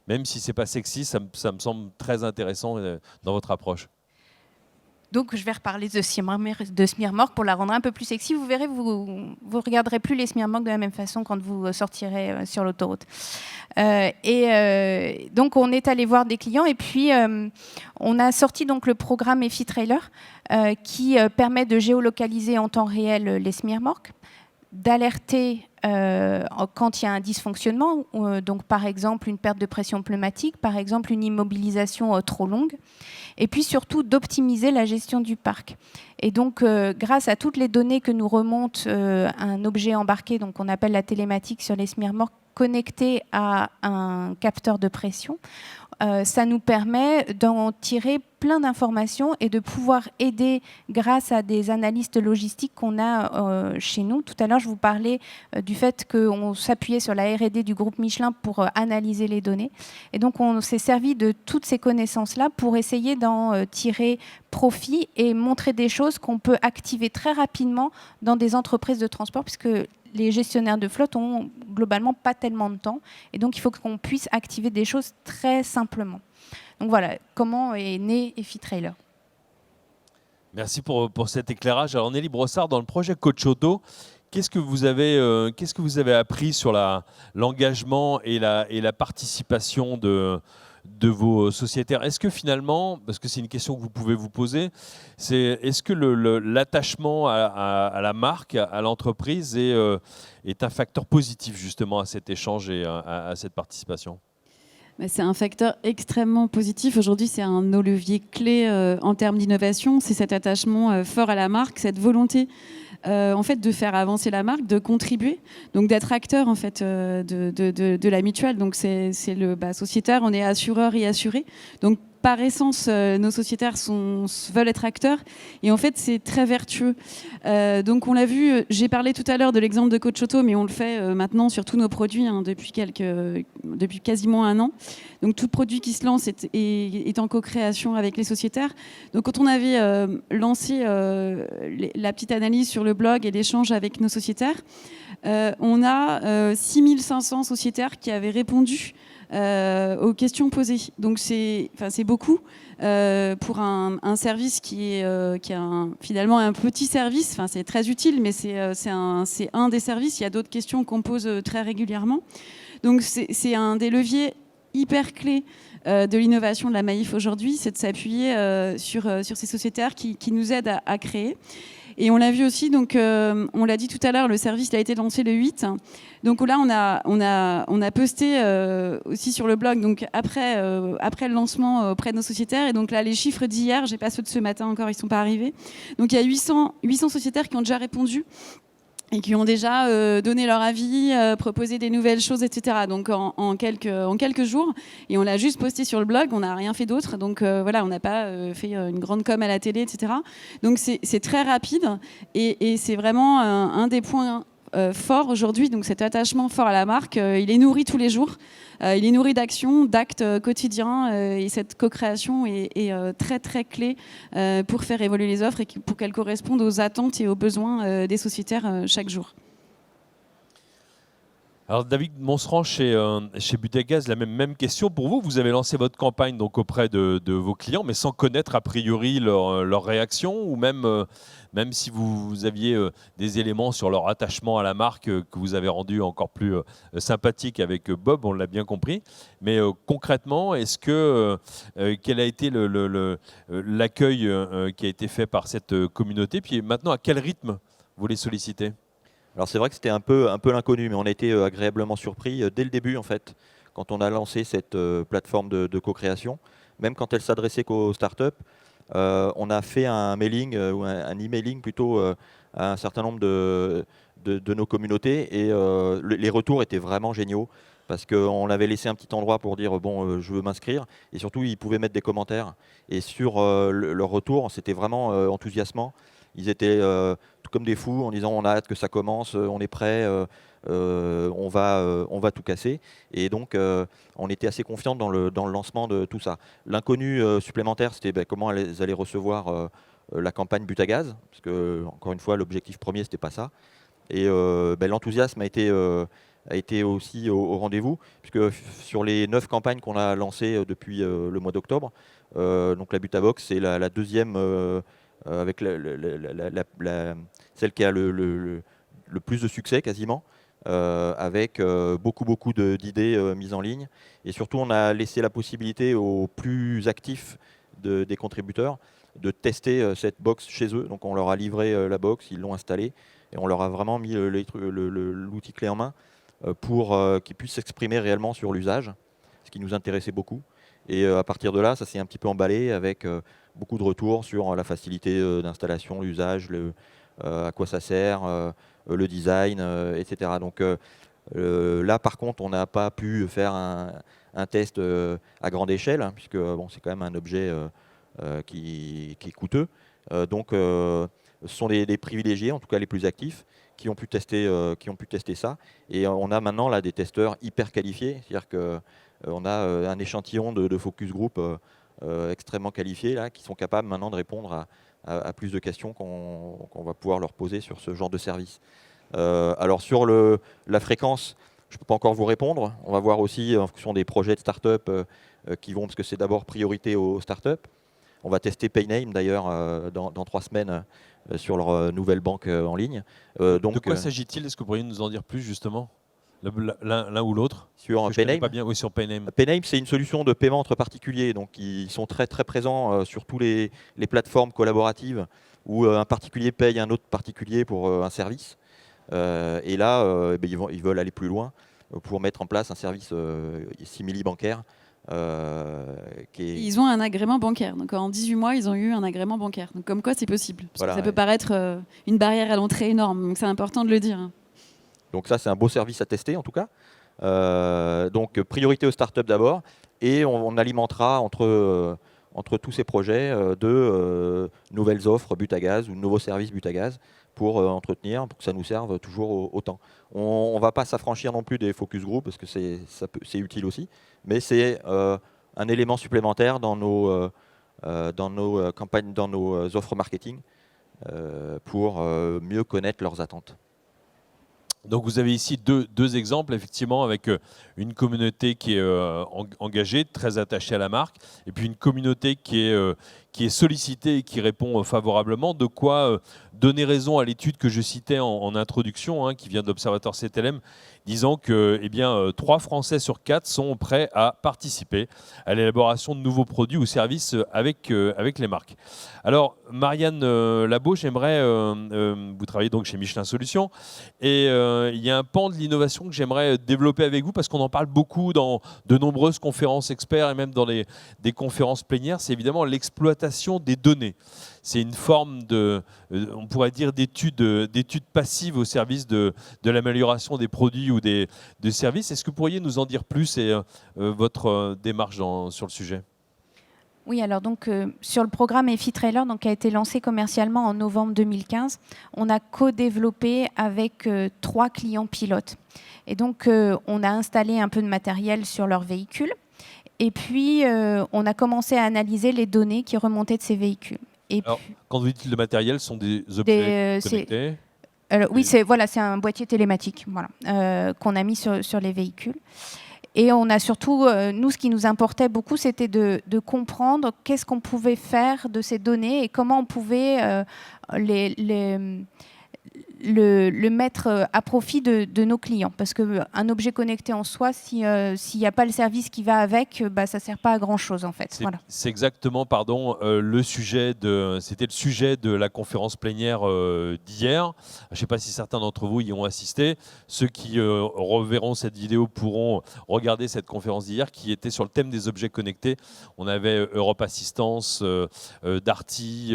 même si ce n'est pas sexy, ça me semble très intéressant dans votre approche. Donc, je vais reparler de semi-remorque pour la rendre un peu plus sexy. Vous verrez, vous ne regarderez plus les semi-remorques de la même façon quand vous sortirez sur l'autoroute. Donc, on est allé voir des clients, et puis on a sorti donc le programme EFI Trailer qui permet de géolocaliser en temps réel les semi-remorques, d'alerter quand il y a un dysfonctionnement, donc par exemple une perte de pression pneumatique, par exemple une immobilisation trop longue, et puis surtout d'optimiser la gestion du parc. Et donc grâce à toutes les données que nous remonte un objet embarqué, donc on appelle la télématique sur les semi-remorques, connecté à un capteur de pression, ça nous permet d'en tirer plein d'informations et de pouvoir aider grâce à des analystes logistiques qu'on a chez nous. Tout à l'heure, je vous parlais du fait qu'on s'appuyait sur la R&D du groupe Michelin pour analyser les données. Et donc, on s'est servi de toutes ces connaissances-là pour essayer d'en tirer profit et montrer des choses qu'on peut activer très rapidement dans des entreprises de transport, puisque les gestionnaires de flotte ont globalement pas tellement de temps, et donc il faut qu'on puisse activer des choses très simplement. Donc voilà, comment est né EFI Trailer. Merci pour cet éclairage. Alors Nelly Brossard, dans le projet Coach Auto, qu'est-ce que vous avez appris sur l'engagement et la participation de vos sociétaires. Est-ce que finalement, parce que c'est une question que vous pouvez vous poser, est-ce que l'attachement à la marque, à l'entreprise est un facteur positif justement à cet échange et à cette participation ? C'est un facteur extrêmement positif. Aujourd'hui, c'est un de nos leviers clés en termes d'innovation. C'est cet attachement fort à la marque, cette volonté en fait, de faire avancer la marque, de contribuer, donc d'être acteur en fait, de la mutuelle. Donc c'est le sociétaire, on est assureur et assuré. Donc par essence, nos sociétaires veulent être acteurs et en fait c'est très vertueux. Donc on l'a vu, j'ai parlé tout à l'heure de l'exemple de Coach Auto, mais on le fait maintenant sur tous nos produits depuis quasiment un an. Donc tout produit qui se lance est en co-création avec les sociétaires. Donc quand on avait lancé la petite analyse sur le blog et l'échange avec nos sociétaires, on a 6500 sociétaires qui avaient répondu aux questions posées. Donc c'est beaucoup pour un service qui est finalement un petit service. Enfin, c'est très utile, mais c'est un des services. Il y a d'autres questions qu'on pose très régulièrement. Donc c'est un des leviers hyper clés de l'innovation de la Maïf aujourd'hui, c'est de s'appuyer sur ces sociétaires qui nous aident à créer. Et on l'a vu aussi, donc on l'a dit tout à l'heure, le service a été lancé le 8. Donc là, on a posté aussi sur le blog, donc après le lancement auprès de nos sociétaires. Et donc là, les chiffres d'hier, j'ai pas ceux de ce matin encore, ils sont pas arrivés. Donc il y a 800 sociétaires qui ont déjà répondu et qui ont déjà donné leur avis, proposé des nouvelles choses, etc. Donc en quelques jours. Et on l'a juste posté sur le blog, on n'a rien fait d'autre. Donc voilà, on n'a pas fait une grande com à la télé, etc. Donc c'est très rapide et c'est vraiment un des points forts aujourd'hui. Donc cet attachement fort à la marque, il est nourri tous les jours. Il est nourri d'actions, d'actes quotidiens et cette co-création est très très clé pour faire évoluer les offres et pour qu'elles correspondent aux attentes et aux besoins des sociétaires chaque jour. Alors David Monseran, chez Butagaz, la même question pour vous. Vous avez lancé votre campagne donc auprès de vos clients, mais sans connaître a priori leur réaction, ou même si vous aviez des éléments sur leur attachement à la marque que vous avez rendu encore plus sympathique avec Bob, on l'a bien compris. Mais concrètement, quel a été l'accueil qui a été fait par cette communauté? Puis maintenant, à quel rythme vous les sollicitez? Alors c'est vrai que c'était un peu l'inconnu, mais on a été agréablement surpris dès le début en fait, quand on a lancé cette plateforme de co-création. Même quand elle s'adressait qu'aux startups, on a fait un mailing ou un emailing plutôt à un certain nombre de nos communautés et les retours étaient vraiment géniaux parce qu'on avait laissé un petit endroit pour dire bon je veux m'inscrire et surtout ils pouvaient mettre des commentaires et sur leur retour c'était vraiment enthousiasmant. Ils étaient tout comme des fous en disant on a hâte que ça commence, on est prêt, on va tout casser. Et donc on était assez confiants dans le lancement de tout ça. L'inconnu supplémentaire, c'était comment elles allaient recevoir la campagne Butagaz, parce que encore une fois l'objectif premier c'était pas ça. Et l'enthousiasme a été aussi au rendez-vous, puisque sur les 9 campagnes qu'on a lancées depuis le mois d'octobre, donc la Butabox c'est la deuxième avec celle qui a le plus de succès quasiment, avec beaucoup d'idées mises en ligne. Et surtout, on a laissé la possibilité aux plus actifs des contributeurs de tester cette box chez eux. Donc on leur a livré la box, ils l'ont installée, et on leur a vraiment mis l'outil clé en main pour qu'ils puissent s'exprimer réellement sur l'usage, ce qui nous intéressait beaucoup. Et à partir de là, ça s'est un petit peu emballé avec beaucoup de retours sur la facilité d'installation, l'usage, à quoi ça sert, le design, etc. Donc là, par contre, on n'a pas pu faire un test à grande échelle, hein, puisque bon, c'est quand même un objet qui est coûteux. Donc ce sont des privilégiés, en tout cas les plus actifs, qui ont pu tester ça. Et on a maintenant là, des testeurs hyper qualifiés, c'est-à-dire que on a un échantillon de focus group extrêmement qualifiés là, qui sont capables maintenant de répondre à plus de questions qu'on va pouvoir leur poser sur ce genre de service. Alors sur la fréquence, je ne peux pas encore vous répondre. On va voir aussi en fonction des projets de start-up qui vont, parce que c'est d'abord priorité aux start-up. On va tester Payname d'ailleurs dans 3 semaines sur leur nouvelle banque en ligne. De quoi s'agit-il? Est-ce que vous pourriez nous en dire plus justement? L'un ou l'autre? Sur Je connais Payname. pas bien. Oui, sur Payname. Payname, c'est une solution de paiement entre particuliers. Donc, ils sont très, très présents sur tous les plateformes collaboratives où un particulier paye un autre particulier pour un service. Et là, ils veulent aller plus loin pour mettre en place un service simili-bancaire. Ils ont un agrément bancaire. Donc, en 18 mois, ils ont eu un agrément bancaire. Donc, comme quoi, c'est possible. Parce Voilà, que ça peut paraître une barrière à l'entrée énorme. Donc, c'est important de le dire. Hein. Donc ça, c'est un beau service à tester en tout cas. Donc priorité aux startups d'abord, et on alimentera entre tous ces projets de nouvelles offres but à gaz ou de nouveaux services but à gaz pour entretenir, pour que ça nous serve toujours autant. On ne va pas s'affranchir non plus des focus group parce que c'est utile aussi, mais c'est un élément supplémentaire dans nos campagnes, dans nos offres marketing pour mieux connaître leurs attentes. Donc vous avez ici deux exemples, effectivement, avec une communauté qui est engagée, très attachée à la marque, et puis une communauté qui est sollicitée et qui répond favorablement. De quoi donner raison à l'étude que je citais en introduction, qui vient de l'Observatoire CTLM, disant que 3 Français sur 4 sont prêts à participer à l'élaboration de nouveaux produits ou services avec les marques. Alors, Marianne Labo, j'aimerais, vous travaillez donc chez Michelin Solutions, et il y a un pan de l'innovation que j'aimerais développer avec vous, parce qu'on en parle beaucoup dans de nombreuses conférences experts et même dans des conférences plénières, c'est évidemment l'exploitation des données. C'est une forme on pourrait dire, d'études passives au service de l'amélioration des produits ou des services. Est-ce que vous pourriez nous en dire plus et votre démarche sur le sujet ? Oui, alors donc sur le programme EFI-Trailer, qui a été lancé commercialement en novembre 2015, on a co-développé avec 3 clients pilotes. Et donc on a installé un peu de matériel sur leur véhicule. Et puis on a commencé à analyser les données qui remontaient de ces véhicules. Alors, quand vous dites le matériel, ce sont des objets connectés. Oui, c'est un boîtier télématique qu'on a mis sur les véhicules. Et on a surtout, nous, ce qui nous importait beaucoup, c'était de comprendre qu'est-ce qu'on pouvait faire de ces données et comment on pouvait le mettre à profit de nos clients. Parce qu'un objet connecté en soi, s'il n'y a pas le service qui va avec, ça ne sert pas à grand-chose en fait. C'est exactement c'était le sujet de la conférence plénière d'hier. Je ne sais pas si certains d'entre vous y ont assisté. Ceux qui reverront cette vidéo pourront regarder cette conférence d'hier qui était sur le thème des objets connectés. On avait Europe Assistance, Darty,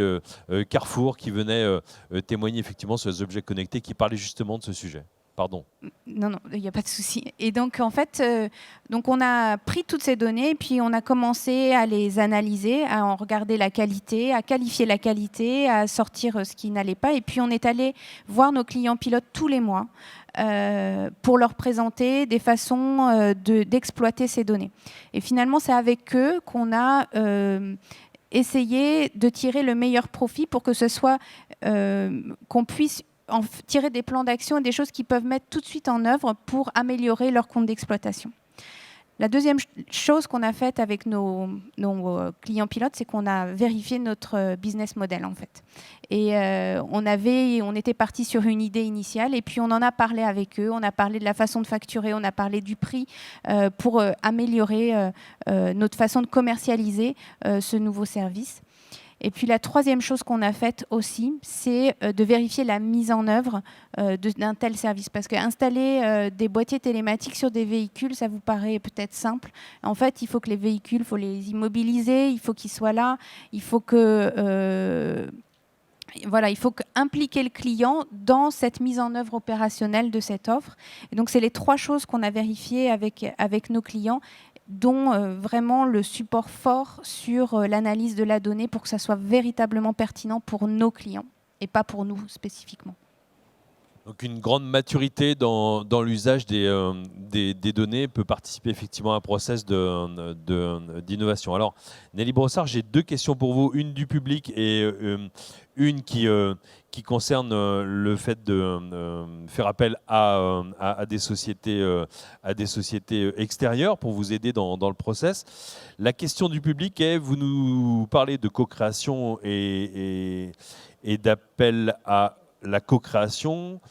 Carrefour qui venaient témoigner effectivement sur les objets connectés qui parlait justement de ce sujet. Pardon. Non, il n'y a pas de souci. Et donc, en fait, on a pris toutes ces données et puis on a commencé à les analyser, à en regarder la qualité, à qualifier la qualité, à sortir ce qui n'allait pas. Et puis, on est allé voir nos clients pilotes tous les mois pour leur présenter des façons d'exploiter ces données. Et finalement, c'est avec eux qu'on a essayé de tirer le meilleur profit pour que ce soit qu'on puisse en tirer des plans d'action et des choses qu'ils peuvent mettre tout de suite en œuvre pour améliorer leur compte d'exploitation. La deuxième chose qu'on a faite avec nos clients pilotes, c'est qu'on a vérifié notre business model en fait. Et on était parti sur une idée initiale et puis on en a parlé avec eux, on a parlé de la façon de facturer, on a parlé du prix pour améliorer notre façon de commercialiser ce nouveau service. Et puis la troisième chose qu'on a faite aussi, c'est de vérifier la mise en œuvre d'un tel service. Parce qu'installer des boîtiers télématiques sur des véhicules, ça vous paraît peut-être simple. En fait, il faut que les véhicules, il faut les immobiliser, il faut qu'ils soient là, il faut impliquer le client dans cette mise en œuvre opérationnelle de cette offre. Et donc, c'est les 3 choses qu'on a vérifiées avec nos clients, dont vraiment le support fort sur l'analyse de la donnée pour que ça soit véritablement pertinent pour nos clients et pas pour nous spécifiquement. Donc une grande maturité dans l'usage des données peut participer effectivement à un process d'innovation. Alors Nelly Brossard, j'ai 2 questions pour vous, une du public et une qui concerne le fait de faire appel à des sociétés extérieures pour vous aider dans le process. La question du public est, vous nous parlez de co-création et d'appel à la co-création.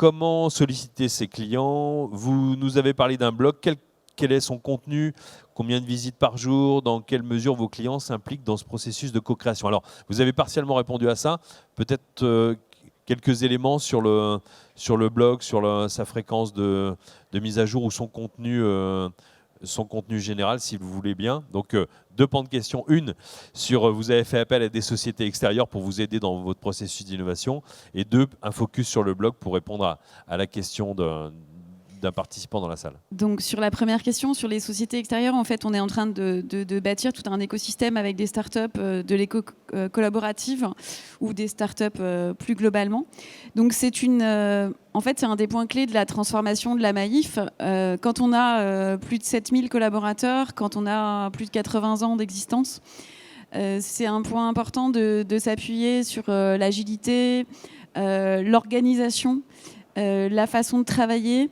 comment solliciter ses clients? Vous nous avez parlé d'un blog. Quel est son contenu? Combien de visites par jour? Dans quelle mesure vos clients s'impliquent dans ce processus de co-création? Alors, vous avez partiellement répondu à ça. Peut-être quelques éléments sur le blog, sur sa fréquence de mise à jour ou son contenu général, si vous voulez bien. Donc, 2 pans de questions. Une, sur vous avez fait appel à des sociétés extérieures pour vous aider dans votre processus d'innovation. Et 2, un focus sur le blog pour répondre à la question d'un participant dans la salle. Donc sur la première question, sur les sociétés extérieures, en fait, on est en train de bâtir tout un écosystème avec des startups de l'éco-collaborative ou des startups plus globalement. Donc c'est en fait, c'est un des points clés de la transformation de la Maïf. Quand on a plus de 7000 collaborateurs, quand on a plus de 80 ans d'existence, c'est un point important de s'appuyer sur l'agilité, l'organisation, la façon de travailler.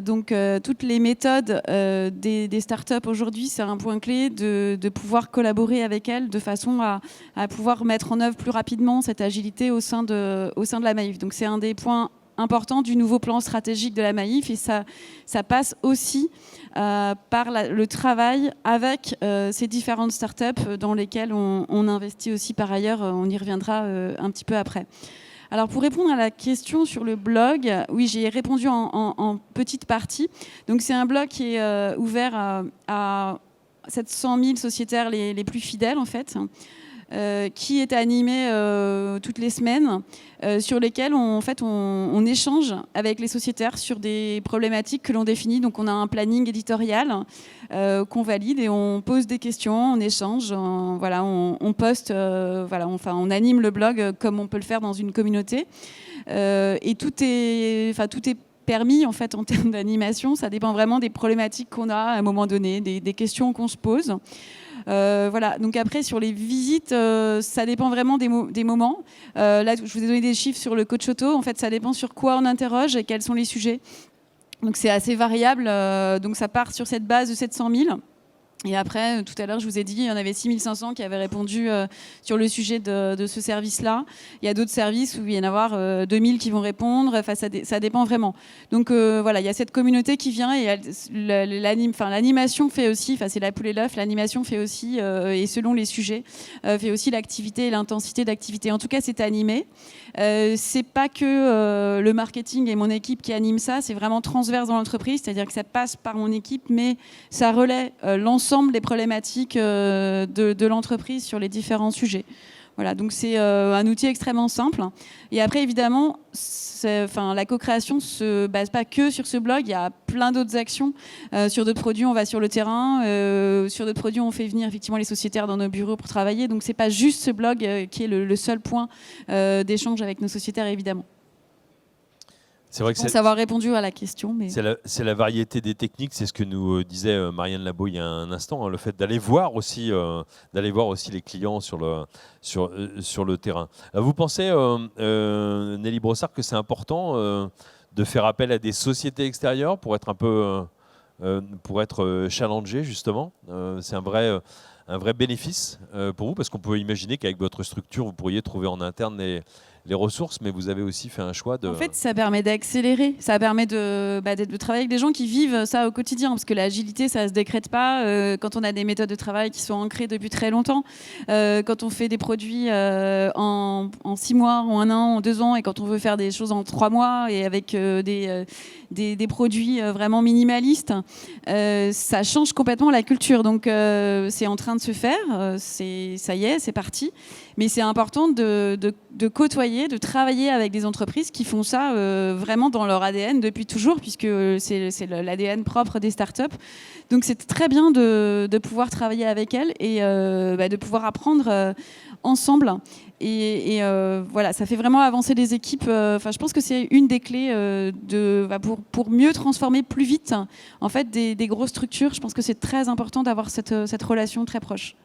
Donc toutes les méthodes des startups aujourd'hui, c'est un point clé de pouvoir collaborer avec elles de façon à pouvoir mettre en œuvre plus rapidement cette agilité au sein de la Maïf. Donc c'est un des points importants du nouveau plan stratégique de la Maïf, et ça passe aussi par le travail avec ces différentes startups dans lesquelles on investit aussi par ailleurs. On y reviendra un petit peu après. Alors pour répondre à la question sur le blog, oui, j'ai répondu en petite partie. Donc c'est un blog qui est ouvert à 700 000 sociétaires les plus fidèles en fait, qui est animé toutes les semaines, sur lesquels on échange avec les sociétaires sur des problématiques que l'on définit. Donc on a un planning éditorial qu'on valide et on pose des questions, on échange, on poste, on anime le blog comme on peut le faire dans une communauté. Et tout est permis en fait en termes d'animation. Ça dépend vraiment des problématiques qu'on a à un moment donné, des questions qu'on se pose. Voilà. Donc après sur les visites, ça dépend vraiment des moments. Là, je vous ai donné des chiffres sur le coach auto. En fait, ça dépend sur quoi on interroge et quels sont les sujets. Donc c'est assez variable. Donc ça part sur cette base de 700 000. Et après, tout à l'heure, je vous ai dit, il y en avait 6500 qui avaient répondu sur le sujet de ce service-là. Il y a d'autres services où il y en a avoir 2000 qui vont répondre. Enfin, ça dépend vraiment. Donc voilà, il y a cette communauté qui vient et l'animation fait aussi, c'est la poule et l'œuf, l'animation fait aussi, et selon les sujets, fait aussi l'activité et l'intensité d'activité. En tout cas, c'est animé. C'est pas que le marketing et mon équipe qui animent ça, c'est vraiment transverse dans l'entreprise, c'est-à-dire que ça passe par mon équipe, mais ça relaie l'ensemble des problématiques de l'entreprise sur les différents sujets. Voilà, donc c'est un outil extrêmement simple. Et après, évidemment, la co-création ne se base pas que sur ce blog. Il y a plein d'autres actions. Sur d'autres produits, on va sur le terrain. Sur d'autres produits, on fait venir effectivement les sociétaires dans nos bureaux pour travailler. Donc, ce n'est pas juste ce blog qui est le seul point d'échange avec nos sociétaires, évidemment. C'est vrai que je pense avoir répondu à la question. Mais... C'est la variété des techniques, c'est ce que nous disait Marianne Labo il y a un instant, hein, le fait d'aller voir aussi les clients sur le terrain. Vous pensez, Nelly Brossard, que c'est important de faire appel à des sociétés extérieures pour être challengé justement? C'est un vrai bénéfice pour vous, parce qu'on peut imaginer qu'avec votre structure, vous pourriez trouver en interne les ressources, mais vous avez aussi fait un choix de... En fait, ça permet d'accélérer, ça permet de travailler avec des gens qui vivent ça au quotidien, parce que l'agilité, ça ne se décrète pas quand on a des méthodes de travail qui sont ancrées depuis très longtemps, quand on fait des produits en 6 mois, en 1 an, en 2 ans, et quand on veut faire des choses en 3 mois, et avec des produits vraiment minimalistes, ça change complètement la culture. Donc, c'est en train de se faire, ça y est, c'est parti. Mais c'est important de côtoyer, de travailler avec des entreprises qui font ça vraiment dans leur ADN depuis toujours, puisque c'est l'ADN propre des startups. Donc c'est très bien de pouvoir travailler avec elles et de pouvoir apprendre ensemble. Et voilà, ça fait vraiment avancer les équipes. Je pense que c'est une des clés pour mieux transformer plus vite en fait, des grosses structures. Je pense que c'est très important d'avoir cette relation très proche.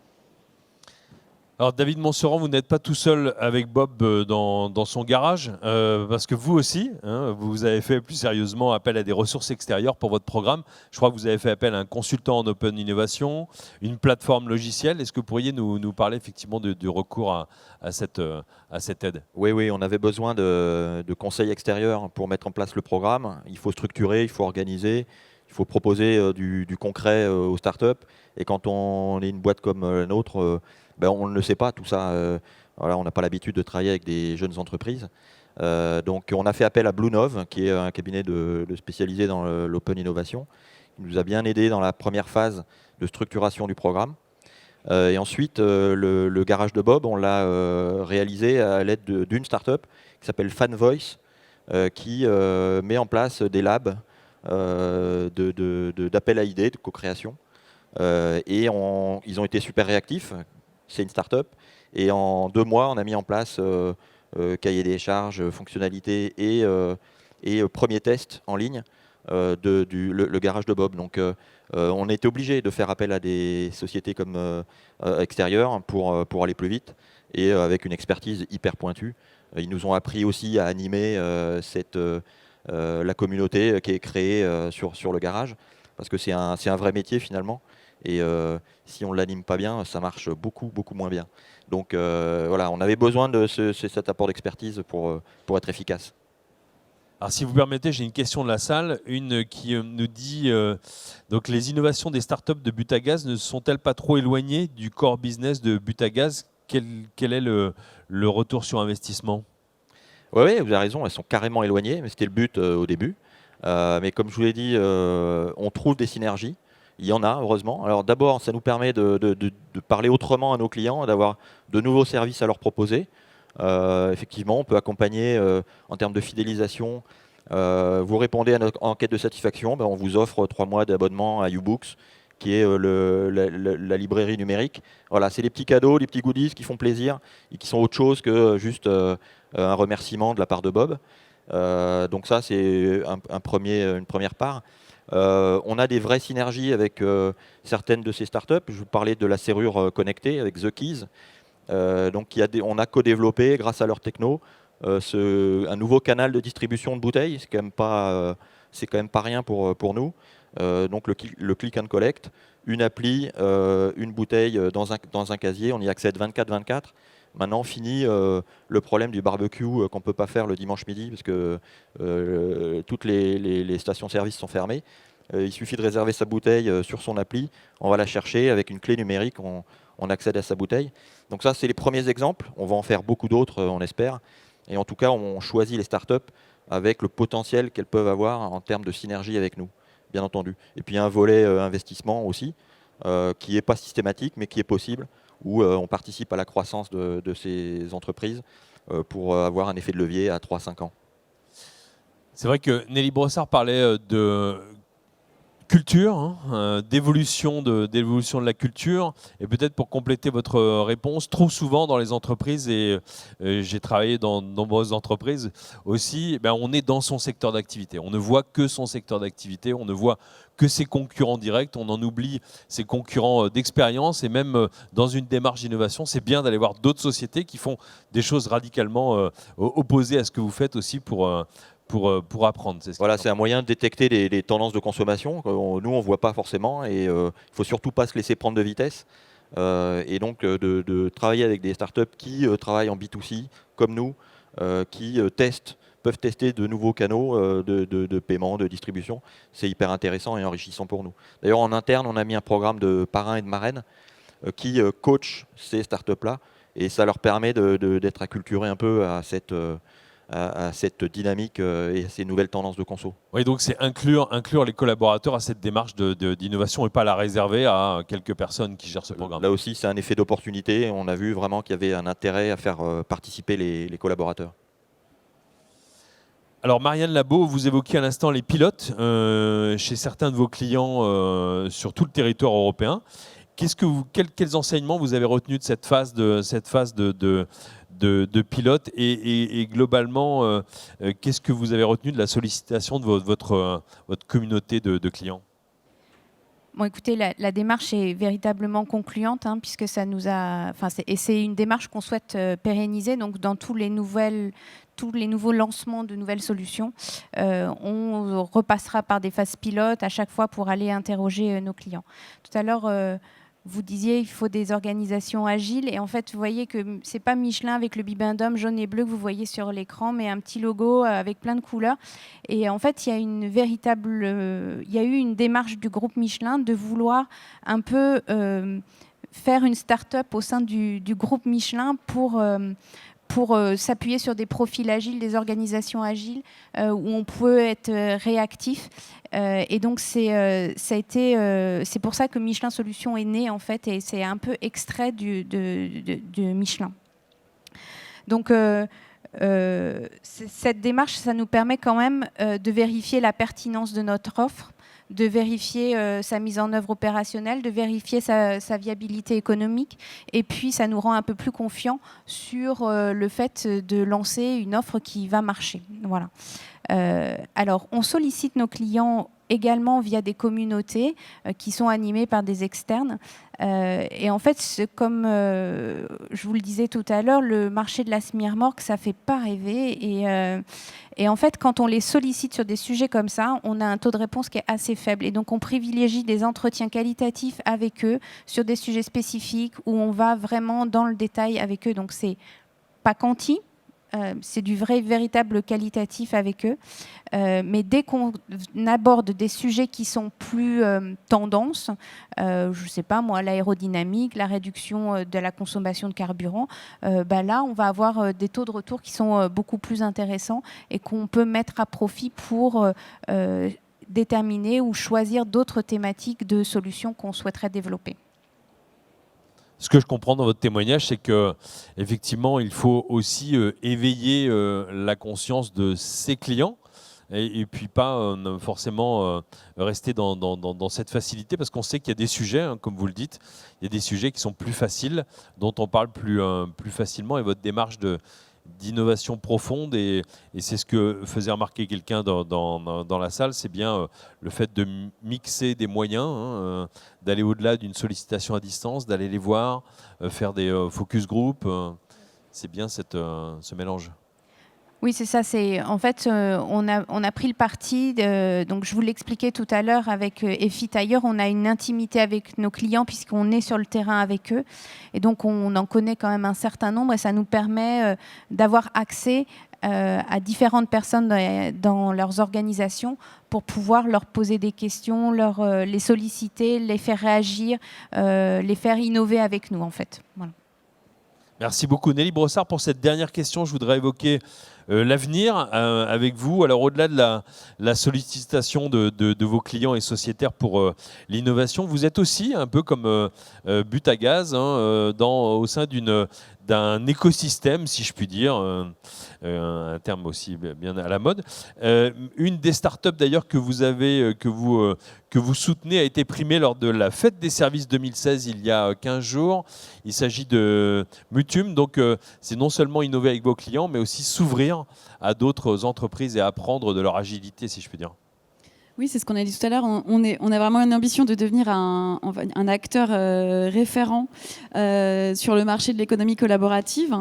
Alors David Monseran, vous n'êtes pas tout seul avec Bob dans son garage, parce que vous aussi, hein, vous avez fait plus sérieusement appel à des ressources extérieures pour votre programme. Je crois que vous avez fait appel à un consultant en open innovation, une plateforme logicielle. Est-ce que vous pourriez nous parler effectivement du recours à cette aide? Oui, on avait besoin de conseils extérieurs pour mettre en place le programme. Il faut structurer, il faut organiser, il faut proposer du concret aux startups. Et quand on est une boîte comme la nôtre, on ne le sait pas tout ça. Voilà, on n'a pas l'habitude de travailler avec des jeunes entreprises. Donc on a fait appel à Bluenove, qui est un cabinet spécialisé dans l'open innovation, qui nous a bien aidé dans la première phase de structuration du programme. Et ensuite, le garage de Bob, on l'a réalisé à l'aide d'une start-up qui s'appelle FanVoice, qui met en place des labs d'appel à idées, de co-création. Et ils ont été super réactifs. C'est une start-up. Et en 2 mois, on a mis en place cahier des charges, fonctionnalités et premier test en ligne le garage de Bob. Donc on était obligé de faire appel à des sociétés comme extérieures pour aller plus vite et avec une expertise hyper pointue. Ils nous ont appris aussi à animer la communauté qui est créée sur le garage, parce que c'est un vrai métier finalement. Et si on ne l'anime pas bien, ça marche beaucoup moins bien. Donc voilà, on avait besoin de cet apport d'expertise pour être efficace. Alors, si vous permettez, j'ai une question de la salle, une qui nous dit donc les innovations des startups de Butagaz ne sont-elles pas trop éloignées du core business de Butagaz? Quel est le retour sur investissement? Oui, vous avez raison, elles sont carrément éloignées, mais c'était le but au début. Mais comme je vous l'ai dit, on trouve des synergies. Il y en a, heureusement. Alors d'abord, ça nous permet de parler autrement à nos clients, d'avoir de nouveaux services à leur proposer. Effectivement, on peut accompagner en termes de fidélisation. Vous répondez à notre enquête de satisfaction, on vous offre 3 mois d'abonnement à YouBooks, qui est la librairie numérique. Voilà, c'est des petits cadeaux, des petits goodies qui font plaisir et qui sont autre chose que juste un remerciement de la part de Bob. Donc ça, c'est une première part. On a des vraies synergies avec certaines de ces startups. Je vous parlais de la serrure connectée avec The Keys. Donc on a co-développé, grâce à leur techno, un nouveau canal de distribution de bouteilles. C'est quand même pas rien pour nous. Donc le click and collect, une appli, une bouteille dans un casier, on y accède 24/24. Maintenant, fini le problème du barbecue qu'on ne peut pas faire le dimanche midi parce que toutes les stations-service sont fermées. Il suffit de réserver sa bouteille sur son appli, on va la chercher avec une clé numérique, on accède à sa bouteille. Donc ça, c'est les premiers exemples. On va en faire beaucoup d'autres, on espère. Et en tout cas, on choisit les startups avec le potentiel qu'elles peuvent avoir en termes de synergie avec nous, bien entendu. Et puis un volet investissement aussi, qui n'est pas systématique, mais qui est possible, où on participe à la croissance de ces entreprises pour avoir un effet de levier à 3-5 ans. C'est vrai que Nelly Brossard parlait de culture, d'évolution de la culture. Et peut-être pour compléter votre réponse, trop souvent dans les entreprises, et j'ai travaillé dans de nombreuses entreprises aussi, on est dans son secteur d'activité. On ne voit que son secteur d'activité, on ne voit que ses concurrents directs, on en oublie ses concurrents d'expérience. Et même dans une démarche d'innovation, c'est bien d'aller voir d'autres sociétés qui font des choses radicalement opposées à ce que vous faites aussi pour apprendre. Voilà, c'est un moyen de détecter les tendances de consommation. Nous, on ne voit pas forcément, et il ne faut surtout pas se laisser prendre de vitesse. Et donc, de travailler avec des startups qui travaillent en B2C, comme nous, qui peuvent tester de nouveaux canaux de paiement, de distribution. C'est hyper intéressant et enrichissant pour nous. D'ailleurs, en interne, on a mis un programme de parrains et de marraines qui coachent ces startups-là, et ça leur permet d'être acculturés un peu à cette dynamique et à ces nouvelles tendances de conso. Oui, donc c'est inclure les collaborateurs à cette démarche d'innovation et pas la réserver à quelques personnes qui gèrent ce programme. Là aussi, c'est un effet d'opportunité. On a vu vraiment qu'il y avait un intérêt à faire participer les collaborateurs. Alors Marianne Labo, vous évoquiez à l'instant les pilotes chez certains de vos clients sur tout le territoire européen. Quels enseignements vous avez retenus de cette phase de pilote et globalement, qu'est-ce que vous avez retenu de la sollicitation de votre communauté de clients? Bon, écoutez, la démarche est véritablement concluante, hein, puisque ça nous a, c'est une démarche qu'on souhaite pérenniser. Donc, dans tous les nouveaux lancements de nouvelles solutions, on repassera par des phases pilotes à chaque fois pour aller interroger nos clients. Tout à l'heure, vous disiez il faut des organisations agiles, et en fait vous voyez que c'est pas Michelin avec le bibendum jaune et bleu que vous voyez sur l'écran, mais un petit logo avec plein de couleurs. Et en fait il y a eu une démarche du groupe Michelin de vouloir un peu faire une start-up au sein du groupe Michelin pour s'appuyer sur des profils agiles, des organisations agiles, où on peut être réactif. Et donc, c'est pour ça que Michelin Solutions est né, en fait, et c'est un peu extrait de Michelin. Donc, cette démarche, ça nous permet quand même de vérifier la pertinence de notre offre, de vérifier sa mise en œuvre opérationnelle, de vérifier sa viabilité économique, et puis ça nous rend un peu plus confiants sur le fait de lancer une offre qui va marcher. Voilà. Alors, on sollicite nos clients également via des communautés qui sont animées par des externes. Et en fait, comme je vous le disais tout à l'heure, le marché de la semi-remorque, ça ne fait pas rêver. Et en fait, quand on les sollicite sur des sujets comme ça, on a un taux de réponse qui est assez faible. Et donc, on privilégie des entretiens qualitatifs avec eux sur des sujets spécifiques où on va vraiment dans le détail avec eux. Donc, c'est pas quanti. C'est du véritable qualitatif avec eux. Mais dès qu'on aborde des sujets qui sont plus tendances, je ne sais pas moi, l'aérodynamique, la réduction de la consommation de carburant, là, on va avoir des taux de retour qui sont beaucoup plus intéressants et qu'on peut mettre à profit pour déterminer ou choisir d'autres thématiques de solutions qu'on souhaiterait développer. Ce que je comprends dans votre témoignage, c'est qu'effectivement, il faut aussi éveiller la conscience de ses clients et puis pas forcément rester dans cette facilité, parce qu'on sait qu'il y a des sujets, hein, comme vous le dites, il y a des sujets qui sont plus faciles, dont on parle plus facilement, et votre démarche d'innovation profonde, et c'est ce que faisait remarquer quelqu'un dans la salle, c'est bien le fait de mixer des moyens, hein, d'aller au-delà d'une sollicitation à distance, d'aller les voir, faire des focus group, c'est bien ce mélange. Oui, c'est ça. En fait, on a pris le parti, donc je vous l'expliquais tout à l'heure avec EFI Tailleur, on a une intimité avec nos clients puisqu'on est sur le terrain avec eux. Et donc, on en connaît quand même un certain nombre, et ça nous permet d'avoir accès à différentes personnes dans leurs organisations pour pouvoir leur poser des questions, les solliciter, les faire réagir, les faire innover avec nous, en fait. Voilà. Merci beaucoup Nelly Brossard. Pour cette dernière question, je voudrais évoquer l'avenir avec vous. Alors, au-delà de la sollicitation de vos clients et sociétaires pour l'innovation, vous êtes aussi un peu comme Butagaz, hein, au sein d'un écosystème, si je puis dire, un terme aussi bien à la mode. Une des startups d'ailleurs que vous soutenez a été primée lors de la Fête des Services 2016 il y a 15 jours. Il s'agit de Mutum, donc c'est non seulement innover avec vos clients, mais aussi s'ouvrir à d'autres entreprises et apprendre de leur agilité, si je puis dire. Oui, c'est ce qu'on a dit tout à l'heure. On a vraiment une ambition de devenir un acteur référent sur le marché de l'économie collaborative.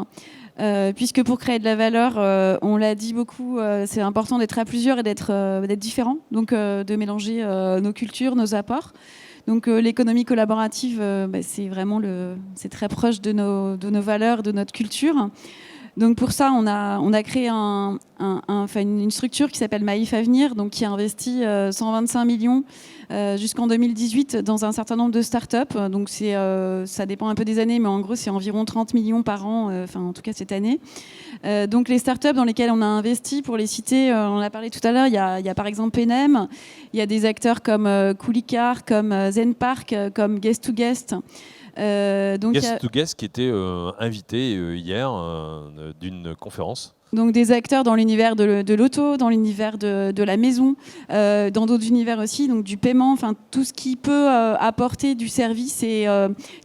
Puisque pour créer de la valeur, on l'a dit beaucoup, c'est important d'être à plusieurs et d'être différent, donc de mélanger nos cultures, nos apports. Donc l'économie collaborative, c'est très proche de nos valeurs, de notre culture. Donc pour ça, on a créé une structure qui s'appelle Maïf Avenir, donc qui a investi 125 millions jusqu'en 2018 dans un certain nombre de startups. Donc ça dépend un peu des années, mais en gros c'est environ 30 millions par an, en tout cas cette année. Donc les startups dans lesquelles on a investi, pour les citer, on en a parlé tout à l'heure, il y a par exemple Penem, il y a des acteurs comme Coolicar, comme Zenpark, comme Guest to Guest. Guest to Guest qui était invité hier d'une conférence. Donc des acteurs dans l'univers de l'auto, dans l'univers de la maison, dans d'autres univers aussi, donc du paiement, enfin tout ce qui peut apporter du service et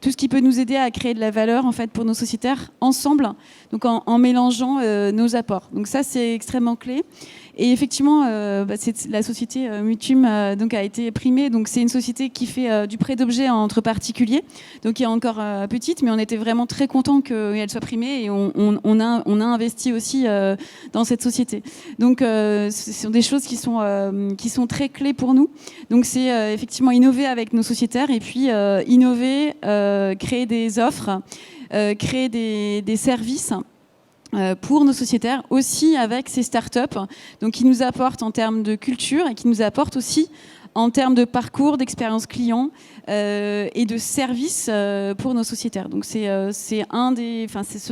tout ce qui peut nous aider à créer de la valeur en fait pour nos sociétaires ensemble, donc en mélangeant nos apports. Donc ça c'est extrêmement clé. Et effectivement, la société Mutum donc a été primée. Donc c'est une société qui fait du prêt d'objets entre particuliers, donc qui est encore petite, mais on était vraiment très contents qu'elle soit primée et on a investi aussi dans cette société. Donc ce sont des choses qui sont très clés pour nous. Donc c'est effectivement innover avec nos sociétaires et puis innover, créer des offres, créer des services pour nos sociétaires, aussi avec ces startups, donc qui nous apportent en termes de culture et qui nous apportent aussi en termes de parcours, d'expérience client et de services pour nos sociétaires. Donc ce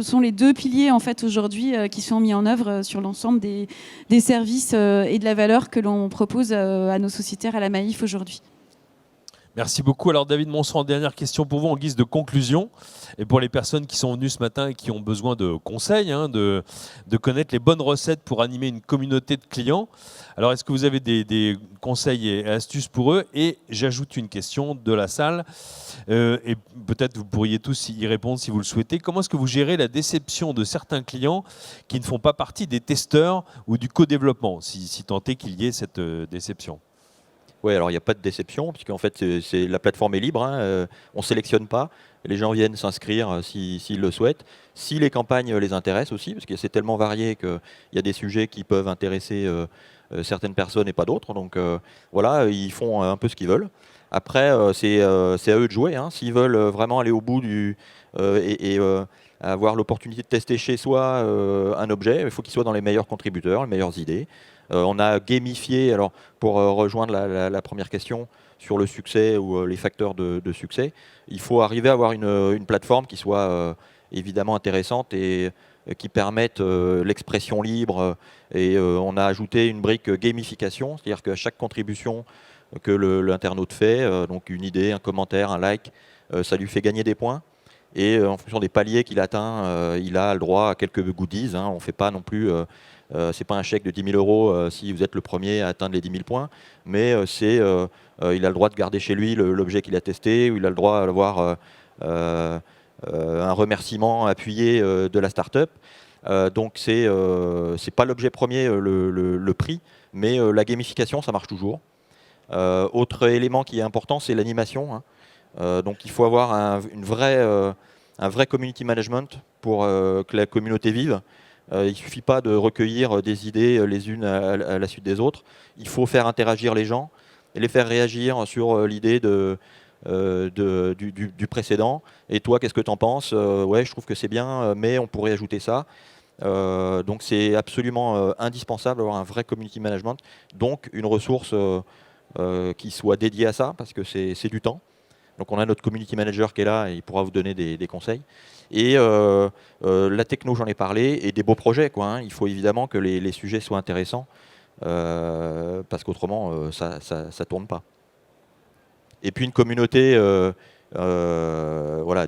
sont les deux piliers en fait aujourd'hui qui sont mis en œuvre sur l'ensemble des services et de la valeur que l'on propose à nos sociétaires à la Maïf aujourd'hui. Merci beaucoup. Alors David Monceron, dernière question pour vous en guise de conclusion. Et pour les personnes qui sont venues ce matin et qui ont besoin de conseils, de connaître les bonnes recettes pour animer une communauté de clients. Alors est-ce que vous avez des conseils et astuces pour eux? Et j'ajoute une question de la salle. Et peut-être vous pourriez tous y répondre si vous le souhaitez. Comment est-ce que vous gérez la déception de certains clients qui ne font pas partie des testeurs ou du co-développement, si tant est qu'il y ait cette déception? Oui, alors il n'y a pas de déception, puisqu'en fait, la plateforme est libre, on ne sélectionne pas. Les gens viennent s'inscrire s'ils le souhaitent. Si les campagnes les intéressent aussi, parce que c'est tellement varié qu'il y a des sujets qui peuvent intéresser certaines personnes et pas d'autres. Donc voilà, ils font un peu ce qu'ils veulent. Après, c'est à eux de jouer. S'ils veulent vraiment aller au bout et avoir l'opportunité de tester chez soi un objet, il faut qu'il soit dans les meilleurs contributeurs, les meilleures idées. On a gamifié, alors pour rejoindre la première question sur le succès ou les facteurs de succès, il faut arriver à avoir une plateforme qui soit évidemment intéressante et qui permette l'expression libre. Et on a ajouté une brique gamification, c'est-à-dire qu'à chaque contribution que l'internaute fait, donc une idée, un commentaire, un like, ça lui fait gagner des points. Et en fonction des paliers qu'il atteint, il a le droit à quelques goodies. On ne fait pas non plus... c'est pas un chèque de 10 000 € si vous êtes le premier à atteindre les 10 000 points, mais il a le droit de garder chez lui l'objet qu'il a testé, ou il a le droit d'avoir un remerciement appuyé de la start-up. Donc c'est pas l'objet premier, le prix, mais la gamification, ça marche toujours. Autre élément qui est important, c'est l'animation. Donc il faut avoir un vrai community management pour que la communauté vive. Il ne suffit pas de recueillir des idées les unes à la suite des autres. Il faut faire interagir les gens et les faire réagir sur l'idée du précédent. Et toi, qu'est-ce que tu en penses? Ouais, je trouve que c'est bien, mais on pourrait ajouter ça. Donc c'est absolument indispensable d'avoir un vrai community management, donc une ressource qui soit dédiée à ça, parce que c'est du temps. Donc on a notre community manager qui est là et il pourra vous donner des conseils. Et la techno, j'en ai parlé, et des beaux projets, quoi. Il faut évidemment que les sujets soient intéressants, parce qu'autrement, ça ne tourne pas. Et puis une communauté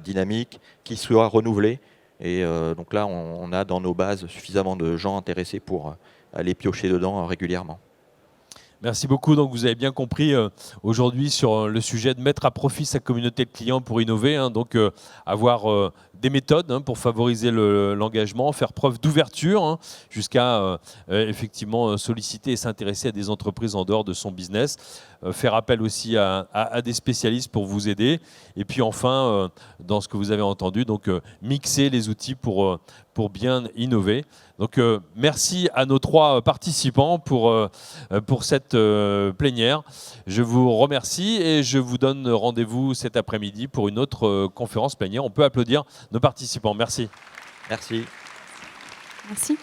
dynamique, qui soit renouvelée. Et donc là, on a dans nos bases suffisamment de gens intéressés pour aller piocher dedans régulièrement. Merci beaucoup. Donc, vous avez bien compris aujourd'hui sur le sujet de mettre à profit sa communauté de clients pour innover. Donc, avoir des méthodes pour favoriser l'engagement, faire preuve d'ouverture jusqu'à effectivement solliciter et s'intéresser à des entreprises en dehors de son business. Faire appel aussi à des spécialistes pour vous aider. Et puis enfin, dans ce que vous avez entendu, donc mixer les outils pour bien innover. Donc merci à nos 3 participants pour cette plénière. Je vous remercie et je vous donne rendez-vous cet après-midi pour une autre conférence plénière. On peut applaudir nos participants. Merci. Merci. Merci.